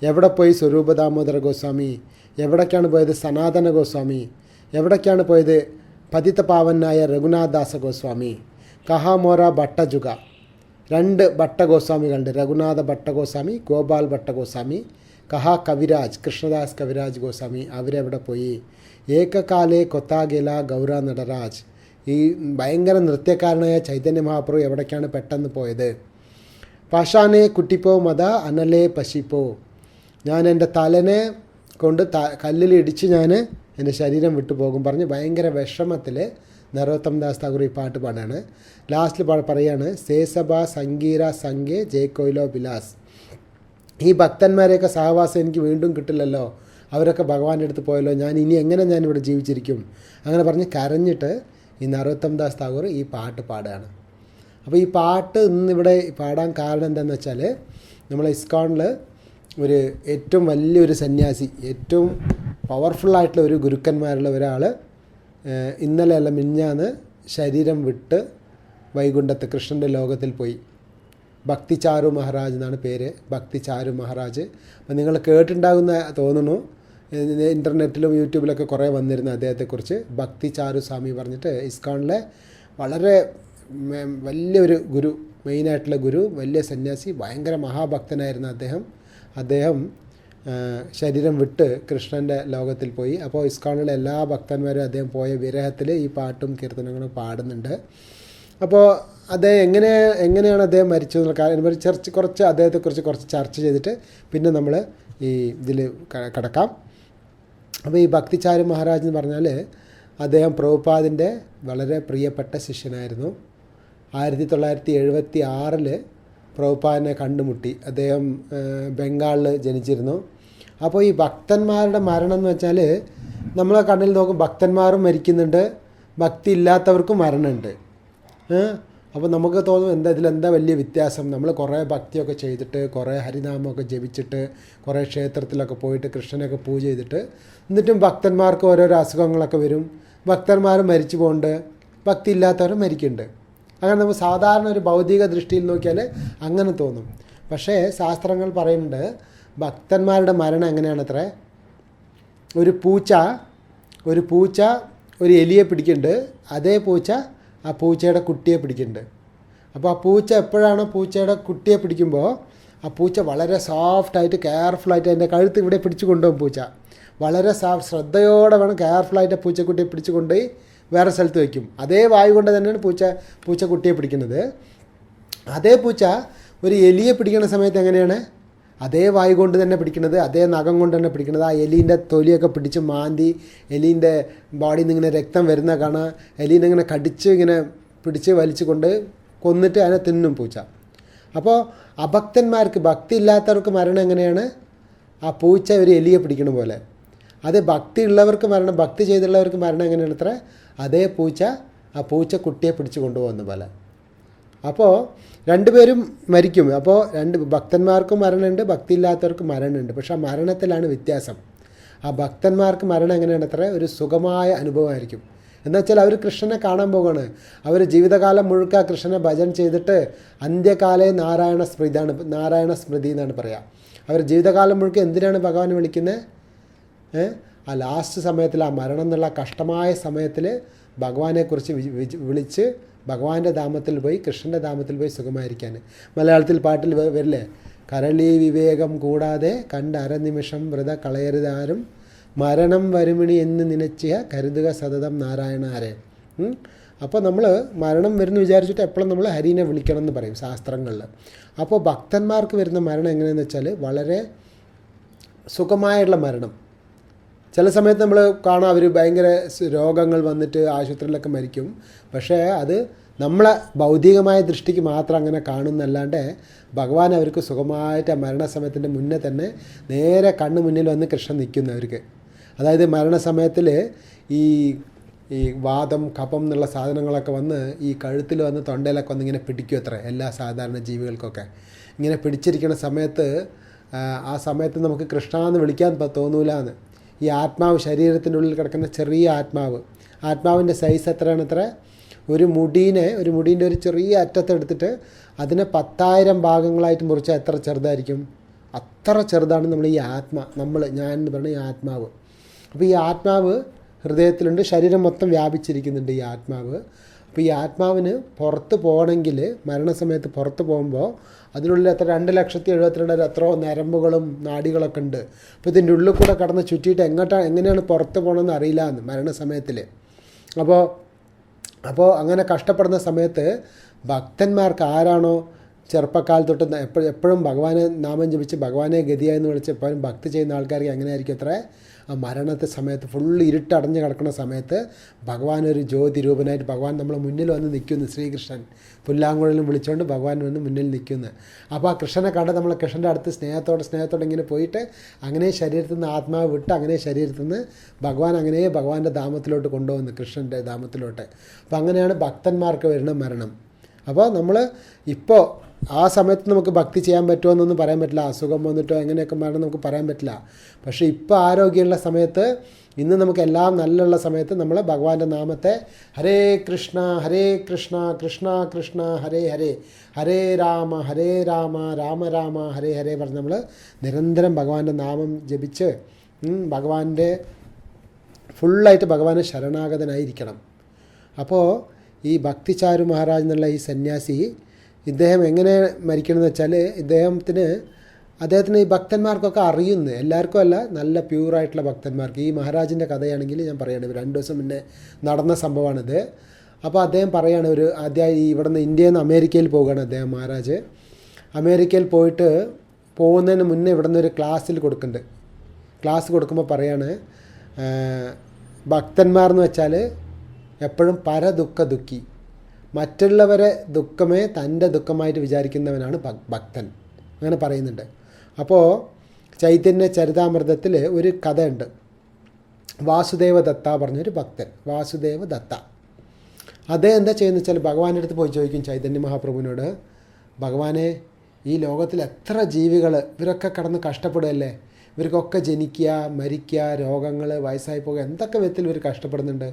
A: എവിടെ പോയി സ്വരൂപ ദാമോദര ഗോസ്വാമി, എവിടേക്കാണ് പോയത് സനാതന ഗോസ്വാമി, എവിടേക്കാണ് പോയത് പതിത പാവനായ രഘുനാഥ് ദാസ ഗോസ്വാമി. കഹാമോറ ഭട്ടജുഗ, 2 ഭട്ടഗോസ്വാമികളുണ്ട്, രഘുനാഥ ഭട്ടഗോസ്വാമി, ഗോപാൽ ഭട്ടഗോസ്വാമി. കഹാ കവിരാജ്, കൃഷ്ണദാസ് കവിരാജ് ഗോസ്വാമി, അവരെവിടെ പോയി. ഏകകാലേ കൊത്താഗേല ഗൗര നടരാജ്, ഈ ഭയങ്കര നൃത്യക്കാരനായ ചൈതന്യ മഹാപ്രഭു എവിടേക്കാണ് പെട്ടെന്ന് പോയത്. പാഷാനെ കുട്ടിപ്പോ മത അനലേ പശിപ്പോ, ഞാൻ എൻ്റെ തലനെ കൊണ്ട് കല്ലിൽ ഇടിച്ച് ഞാൻ എൻ്റെ ശരീരം വിട്ടുപോകും പറഞ്ഞ് ഭയങ്കര വിഷമത്തിൽ നരോത്തം ദാസ് താഗൂർ ഈ പാട്ട് പാടാണ്. ലാസ്റ്റിൽ പറയാണ് സേസബ സംഗീര സംഗേ ജയ്കോയിലോ ബിലാസ്, ഈ ഭക്തന്മാരെയൊക്കെ സഹവാസം എനിക്ക് വീണ്ടും കിട്ടില്ലല്ലോ, അവരൊക്കെ ഭഗവാന്റെ അടുത്ത് പോയല്ലോ, ഇനി എങ്ങനെ ഞാനിവിടെ ജീവിച്ചിരിക്കും, അങ്ങനെ പറഞ്ഞ് കരഞ്ഞിട്ട് ഈ നരോത്തം ദാസ് താഗൂർ ഈ പാട്ട് പാടുകയാണ്. അപ്പോൾ ഈ പാട്ട് ഇന്നിവിടെ പാടാൻ കാരണം എന്താണെന്ന് വെച്ചാൽ, നമ്മളെ ഇസ്കോണിൽ ഒരു ഏറ്റവും വലിയൊരു സന്യാസി, ഏറ്റവും പവർഫുള്ളായിട്ടുള്ള ഒരു ഗുരുക്കന്മാരുള്ള ഒരാൾ ഇന്നലെയല്ല മിഞ്ഞാന്ന് ശരീരം വിട്ട് വൈകുണ്ഠത്ത് കൃഷ്ണൻ്റെ ലോകത്തിൽ പോയി. ഭക്തി ചാരു മഹാരാജ് എന്നാണ് പേര്, ഭക്തി ചാരു മഹാരാജ്. അപ്പോൾ നിങ്ങൾ കേട്ടിട്ടുണ്ടാകുന്ന തോന്നുന്നു, ഇൻ്റർനെറ്റിലും യൂട്യൂബിലൊക്കെ കുറേ വന്നിരുന്നു അദ്ദേഹത്തെക്കുറിച്ച്. ഭക്തി ചാരു സ്വാമി പറഞ്ഞിട്ട് ഇസ്കോണിലെ വളരെ വലിയൊരു ഗുരു, മെയിനായിട്ടുള്ള ഗുരു, വലിയ സന്യാസി, ഭയങ്കര മഹാഭക്തനായിരുന്നു അദ്ദേഹം ശരീരം വിട്ട് കൃഷ്ണൻ്റെ ലോകത്തിൽ പോയി. അപ്പോൾ ഇസ്കോണിലെ എല്ലാ ഭക്തന്മാരും അദ്ദേഹം പോയ വിരഹത്തിൽ ഈ പാട്ടും കീർത്തനങ്ങളും പാടുന്നുണ്ട്. അപ്പോൾ അദ്ദേഹം എങ്ങനെയാണ് അദ്ദേഹം മരിച്ചതെന്നുള്ള കാര്യം കുറച്ച് അദ്ദേഹത്തെക്കുറിച്ച് കുറച്ച് ചർച്ച ചെയ്തിട്ട് പിന്നെ നമ്മൾ ഈ ഇതിൽ കടക്കാം. അപ്പോൾ ഈ ഭക്തിചാരു മഹാരാജ് എന്ന് പറഞ്ഞാൽ അദ്ദേഹം പ്രഭുപാദിൻ്റെ വളരെ പ്രിയപ്പെട്ട ശിഷ്യനായിരുന്നു. 1976 പ്രഭുപാദിനെ കണ്ടുമുട്ടി. അദ്ദേഹം ബംഗാളിൽ ജനിച്ചിരുന്നു. അപ്പോൾ ഈ ഭക്തന്മാരുടെ മരണം എന്ന് വെച്ചാൽ നമ്മളെ കണ്ണിൽ നോക്കും, ഭക്തന്മാരും മരിക്കുന്നുണ്ട്, ഭക്തി ഇല്ലാത്തവർക്കും മരണമുണ്ട്. അപ്പോൾ നമുക്ക് തോന്നും ഇതിലെന്താ വലിയ വ്യത്യാസം, നമ്മൾ കുറേ ഭക്തിയൊക്കെ ചെയ്തിട്ട്, കുറേ ഹരിനാമമൊക്കെ ജപിച്ചിട്ട്, കുറേ ക്ഷേത്രത്തിലൊക്കെ പോയിട്ട് കൃഷ്ണനൊക്കെ പൂജ ചെയ്തിട്ട്, എന്നിട്ടും ഭക്തന്മാർക്ക് ഓരോരോ അസുഖങ്ങളൊക്കെ വരും, ഭക്തന്മാരും മരിച്ചു പോകുന്നുണ്ട്, ഭക്തി ഇല്ലാത്തവരും മരിക്കുന്നുണ്ട്. അങ്ങനെ നമ്മൾ സാധാരണ ഒരു ഭൗതിക ദൃഷ്ടിയിൽ നോക്കിയാൽ അങ്ങനെ തോന്നും. പക്ഷേ ശാസ്ത്രങ്ങൾ പറയുന്നുണ്ട് ഭക്തന്മാരുടെ മരണം എങ്ങനെയാണത്രേ. ഒരു പൂച്ച ഒരു എലിയെ പിടിക്കുന്നുണ്ട്, അതേ പൂച്ച ആ പൂച്ചയുടെ കുട്ടിയെ പിടിക്കുന്നുണ്ട്. അപ്പോൾ ആ പൂച്ച എപ്പോഴാണോ പൂച്ചയുടെ കുട്ടിയെ പിടിക്കുമ്പോൾ ആ പൂച്ച വളരെ സോഫ്റ്റായിട്ട് കെയർഫുള്ളായിട്ട് അതിൻ്റെ കഴുത്ത് ഇവിടെ പിടിച്ചു കൊണ്ടുപോകും. പൂച്ച വളരെ ശ്രദ്ധയോടെ വേണം കെയർഫുള്ളായിട്ട് പൂച്ചക്കുട്ടിയെ പിടിച്ചു കൊണ്ടുപോയി വേറെ സ്ഥലത്ത് വയ്ക്കും. അതേ വായു കൊണ്ട് തന്നെയാണ് പൂച്ചക്കുട്ടിയെ പിടിക്കുന്നത്. അതേ പൂച്ച ഒരു എലിയെ പിടിക്കുന്ന സമയത്ത് എങ്ങനെയാണ്? അതേ വായു കൊണ്ട് തന്നെ പിടിക്കുന്നത്, അതേ നഖം കൊണ്ട് തന്നെ പിടിക്കുന്നത്. ആ എലീൻ്റെ തൊലിയൊക്കെ പിടിച്ച് മാന്തി എലീൻ്റെ ബോഡിയിൽ നിന്ന് ഇങ്ങനെ രക്തം വരുന്ന കാണാൻ, എലീനെ ഇങ്ങനെ കടിച്ച് ഇങ്ങനെ പിടിച്ച് വലിച്ചു കൊണ്ട് കൊന്നിട്ട് അതിനെ തിന്നും പൂച്ച. അപ്പോൾ അഭക്തന്മാർക്ക്, ഭക്തി ഇല്ലാത്തവർക്ക് മരണം എങ്ങനെയാണ്? ആ പൂച്ച ഒരു എലിയെ പിടിക്കണ പോലെ. അത് ഭക്തി ഉള്ളവർക്ക് മരണം, ഭക്തി ചെയ്തുള്ളവർക്ക് മരണം എങ്ങനെയാണ് അത്ര? അതേ പൂച്ച ആ പൂച്ച കുട്ടിയെ പിടിച്ച് കൊണ്ടുപോകുന്ന പോലെ. അപ്പോൾ രണ്ടുപേരും മരിക്കും. അപ്പോൾ ഭക്തന്മാർക്കും മരണമുണ്ട്, ഭക്തി ഇല്ലാത്തവർക്കും മരണമുണ്ട്. പക്ഷേ ആ മരണത്തിലാണ് വ്യത്യാസം. ആ ഭക്തന്മാർക്ക് മരണം എങ്ങനെയാണ് അത്ര? ഒരു സുഖമായ അനുഭവമായിരിക്കും. എന്നുവെച്ചാൽ അവർ കൃഷ്ണനെ കാണാൻ പോവുകയാണ്. അവർ ജീവിതകാലം മുഴുക്ക കൃഷ്ണനെ ഭജൻ ചെയ്തിട്ട് അന്ത്യകാലേ നാരായണ സ്മൃതി എന്നാണ് പറയുക. അവർ ജീവിതകാലം മുഴുക്ക എന്തിനാണ് ഭഗവാനെ വിളിക്കുന്നത്? ആ ലാസ്റ്റ് സമയത്തിൽ, ആ മരണം എന്നുള്ള കഷ്ടമായ സമയത്തിൽ ഭഗവാനെക്കുറിച്ച് വിളിച്ച് ഭഗവാന്റെ ധാമത്തിൽ പോയി, കൃഷ്ണൻ്റെ ധാമത്തിൽ പോയി സുഖമായിരിക്കാൻ. മലയാളത്തിൽ പാട്ടിൽ വരില്ലേ? കരളി വിവേകം കൂടാതെ കണ്ട അരനിമിഷം വ്രത കളയരുതാരും മരണം വരുമിണി എന്ന് നിനച്ചിയ കരുതുക സതതം നാരായണാരെ. അപ്പോൾ നമ്മൾ മരണം വരുന്നു വിചാരിച്ചിട്ട് എപ്പോഴും നമ്മൾ ഹരിനെ വിളിക്കണം എന്ന് പറയും ശാസ്ത്രങ്ങളിൽ. അപ്പോൾ ഭക്തന്മാർക്ക് വരുന്ന മരണം എങ്ങനെയെന്ന് വെച്ചാൽ വളരെ സുഖമായുള്ള മരണം. ചില സമയത്ത് നമ്മൾ കാണാം അവർ ഭയങ്കര രോഗങ്ങൾ വന്നിട്ട് ആശുപത്രിയിലൊക്കെ മരിക്കും. പക്ഷേ അത് നമ്മളെ ഭൗതികമായ ദൃഷ്ടിക്ക് മാത്രം അങ്ങനെ കാണുന്നല്ലാണ്ട് ഭഗവാൻ അവർക്ക് സുഖമായിട്ട് ആ മരണസമയത്തിൻ്റെ മുന്നേ തന്നെ നേരെ കണ്ണ് മുന്നിൽ വന്ന് കൃഷ്ണൻ നിൽക്കുന്നവർക്ക്. അതായത് മരണസമയത്തിൽ ഈ വാദം, കഫം എന്നുള്ള സാധനങ്ങളൊക്കെ വന്ന് ഈ കഴുത്തിൽ വന്ന് തൊണ്ടയിലൊക്കെ വന്ന് ഇങ്ങനെ പിടിക്കും അത്ര, എല്ലാ സാധാരണ ജീവികൾക്കൊക്കെ. ഇങ്ങനെ പിടിച്ചിരിക്കുന്ന സമയത്ത് ആ സമയത്ത് നമുക്ക് കൃഷ്ണ എന്ന് വിളിക്കാൻ തോന്നൂല എന്ന്. ഈ ആത്മാവ്, ശരീരത്തിൻ്റെ ഉള്ളിൽ കിടക്കുന്ന ചെറിയ ആത്മാവിൻ്റെ സൈസ് എത്രയാണത്ര? ഒരു മുടീൻ്റെ ഒരു ചെറിയ അറ്റത്തെടുത്തിട്ട് അതിനെ 10,000 ഭാഗങ്ങളായിട്ട് മുറിച്ചാൽ എത്ര ചെറുതായിരിക്കും? അത്ര ചെറുതാണ് നമ്മൾ ഈ ഞാൻ എന്ന് പറയുന്ന ഈ ആത്മാവ്. അപ്പോൾ ഈ ആത്മാവ് ഹൃദയത്തിലുണ്ട്, ശരീരം മൊത്തം വ്യാപിച്ചിരിക്കുന്നുണ്ട് ഈ ആത്മാവ്. അപ്പോൾ ഈ ആത്മാവിന് പുറത്ത് പോകണമെങ്കിൽ, മരണസമയത്ത് പുറത്ത് പോകുമ്പോൾ അതിനുള്ളിൽ എത്ര 2,72,000 എത്രയോ നരമ്പുകളും നാഡികളൊക്കെ ഉണ്ട്. അപ്പോൾ ഇതിൻ്റെ ഉള്ളിൽ കൂടെ കടന്ന് ചുറ്റിയിട്ട് എങ്ങനെയാണ് പുറത്ത് പോകണമെന്ന് അറിയില്ല എന്ന് മരണസമയത്തിൽ. അപ്പോൾ അങ്ങനെ കഷ്ടപ്പെടുന്ന സമയത്ത് ഭക്തന്മാർക്ക് ആരാണോ ചെറുപ്പക്കാലം തൊട്ട് എപ്പോഴും ഭഗവാനെ നാമം ജപിച്ച് ഭഗവാനെ ഗതിയായെന്ന് വിളിച്ച് എപ്പോഴും ഭക്തി ചെയ്യുന്ന ആൾക്കാർക്ക് എങ്ങനെയായിരിക്കും അത്ര? ആ മരണത്തെ സമയത്ത് ഫുള്ള് ഇരുട്ടടഞ്ഞ് കിടക്കുന്ന സമയത്ത് ഭഗവാൻ ഒരു ജ്യോതി രൂപനായിട്ട് ഭഗവാൻ നമ്മളെ മുന്നിൽ വന്ന് നിൽക്കുന്നു. ശ്രീകൃഷ്ണൻ പുല്ലാങ്കുഴലും വിളിച്ചുകൊണ്ട് ഭഗവാൻ വന്ന് മുന്നിൽ നിൽക്കുന്നു. അപ്പോൾ ആ കൃഷ്ണനെ കണ്ട് നമ്മൾ കൃഷ്ണൻ്റെ അടുത്ത് സ്നേഹത്തോടെ ഇങ്ങനെ പോയിട്ട് അങ്ങനെ ശരീരത്തിൽ നിന്ന് ആത്മാവ് വിട്ട് അങ്ങനെ ശരീരത്തിൽ നിന്ന് ഭഗവാന്റെ ധാമത്തിലോട്ട് കൊണ്ടുപോകുന്നു, കൃഷ്ണൻ്റെ ധാമത്തിലോട്ട്. അപ്പോൾ അങ്ങനെയാണ് ഭക്തന്മാർക്ക് വരുന്ന മരണം. അപ്പോൾ നമ്മൾ ഇപ്പോൾ ആ സമയത്ത് നമുക്ക് ഭക്തി ചെയ്യാൻ പറ്റുമോ എന്നൊന്നും പറയാൻ പറ്റില്ല. അസുഖം വന്നിട്ടോ എങ്ങനെയൊക്കെ മരണം നമുക്ക് പറയാൻ പറ്റില്ല. പക്ഷേ ഇപ്പോൾ ആരോഗ്യമുള്ള സമയത്ത്, ഇന്ന് നമുക്ക് എല്ലാം നല്ലുള്ള സമയത്ത് നമ്മൾ ഭഗവാന്റെ നാമത്തെ ഹരേ കൃഷ്ണ കൃഷ്ണ കൃഷ്ണ ഹരേ ഹരേ, ഹരേ രാമ രാമ രാമ ഹരേ ഹരേ പറഞ്ഞ് നമ്മൾ നിരന്തരം ഭഗവാന്റെ നാമം ജപിച്ച് ഭഗവാന്റെ ഫുള്ളായിട്ട് ഭഗവാന് ശരണാഗതനായിരിക്കണം. അപ്പോൾ ഈ ഭക്തിചാരു മഹാരാജ് എന്നുള്ള ഈ സന്യാസി, ഇദ്ദേഹം എങ്ങനെ മരിക്കണമെന്ന് വെച്ചാൽ അദ്ദേഹത്തിന് ഈ ഭക്തന്മാർക്കൊക്കെ അറിയുന്നു, എല്ലാവർക്കും അല്ല, നല്ല പ്യൂറായിട്ടുള്ള ഭക്തന്മാർക്ക്. ഈ മഹാരാജിൻ്റെ കഥയാണെങ്കിൽ ഞാൻ പറയുകയാണ്, 2 ദിവസം മുന്നേ നടന്ന സംഭവമാണിത്. അപ്പോൾ അദ്ദേഹം പറയുകയാണ്, ഇവിടെ നിന്ന് ഇന്ത്യയിൽ നിന്ന് അമേരിക്കയിൽ പോവുകയാണ് അദ്ദേഹം മഹാരാജ്. അമേരിക്കയിൽ പോകുന്നതിന് മുന്നേ ഇവിടെ നിന്ന് ഒരു ക്ലാസ് കൊടുക്കുമ്പോൾ പറയാണ്, ഭക്തന്മാർ എന്ന് വെച്ചാൽ എപ്പോഴും ദുഃഖി, മറ്റുള്ളവരെ ദുഃഖമേ തൻ്റെ ദുഃഖമായിട്ട് വിചാരിക്കുന്നവനാണ് ഭക്തൻ, അങ്ങനെ പറയുന്നുണ്ട്. അപ്പോൾ ചൈതന്യ ചരിതാമൃതത്തിൽ ഒരു കഥയുണ്ട്. വാസുദേവ ദത്ത പറഞ്ഞൊരു ഭക്തൻ, വാസുദേവ ദത്ത. അദ്ദേഹം എന്താ ചെയ്യുന്നത് വെച്ചാൽ ഭഗവാന്റെ അടുത്ത് പോയി ചോദിക്കും ചൈതന്യ മഹാപ്രഭുവിനോട്, ഭഗവാനെ, ഈ ലോകത്തിൽ എത്ര ജീവികൾ, ഇവരൊക്കെ കടന്ന് കഷ്ടപ്പെടുകയല്ലേ, ഇവർക്കൊക്കെ ജനിക്കുക, മരിക്കുക, രോഗങ്ങൾ, വയസ്സായി പോകുക, എന്തൊക്കെ വിധത്തിൽ ഇവർ കഷ്ടപ്പെടുന്നുണ്ട്.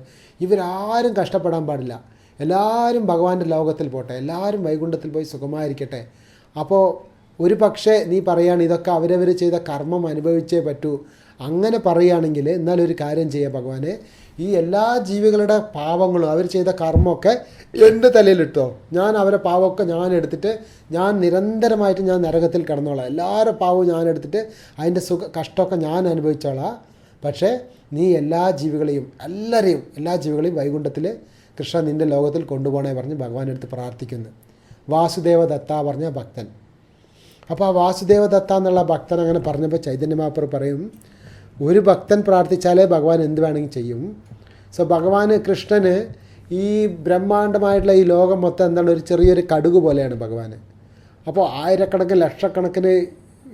A: ഇവരാരും കഷ്ടപ്പെടാൻ പാടില്ല, എല്ലാവരും ഭഗവാന്റെ ലോകത്തിൽ പോട്ടെ, എല്ലാവരും വൈകുണ്ഠത്തിൽ പോയി സുഖമായിരിക്കട്ടെ. അപ്പോൾ ഒരു പക്ഷേ നീ പറയുകയാണ് ഇതൊക്കെ അവരവർ ചെയ്ത കർമ്മം അനുഭവിച്ചേ പറ്റൂ. അങ്ങനെ പറയുകയാണെങ്കിൽ എന്നാലൊരു കാര്യം ചെയ്യുക ഭഗവാനെ, ഈ എല്ലാ ജീവികളുടെ പാവങ്ങളും അവർ ചെയ്ത കർമ്മമൊക്കെ എൻ്റെ തലയിലിട്ടോ, ഞാൻ അവരെ പാവമൊക്കെ ഞാൻ എടുത്തിട്ട് ഞാൻ നിരന്തരമായിട്ട് ഞാൻ നരകത്തിൽ കിടന്നോളാം, എല്ലാവരുടെ പാവവും ഞാൻ എടുത്തിട്ട് അതിൻ്റെ കഷ്ടമൊക്കെ ഞാൻ അനുഭവിച്ചോളാം. പക്ഷേ നീ എല്ലാ ജീവികളെയും വൈകുണ്ഠത്തിൽ കൃഷ്ണ നിൻ്റെ ലോകത്തിൽ കൊണ്ടുപോകണേ പറഞ്ഞ് ഭഗവാൻ്റെ അടുത്ത് പ്രാർത്ഥിക്കുന്നു. വാസുദേവദത്ത പറഞ്ഞ ഭക്തൻ. അപ്പോൾ ആ വാസുദേവദത്ത എന്നുള്ള ഭക്തൻ അങ്ങനെ പറഞ്ഞപ്പോൾ ചൈതന്യ മഹാപ്രഭു പറയും, ഒരു ഭക്തൻ പ്രാർത്ഥിച്ചാലേ ഭഗവാൻ എന്ത് വേണമെങ്കിൽ ചെയ്യും. സോ ഭഗവാന് കൃഷ്ണന് ഈ ബ്രഹ്മാണ്ഡമായിട്ടുള്ള ഈ ലോകം മൊത്തം എന്താണ്, ഒരു ചെറിയൊരു കടുക് പോലെയാണ് ഭഗവാന്. അപ്പോൾ ആയിരക്കണക്കിന് ലക്ഷക്കണക്കിന്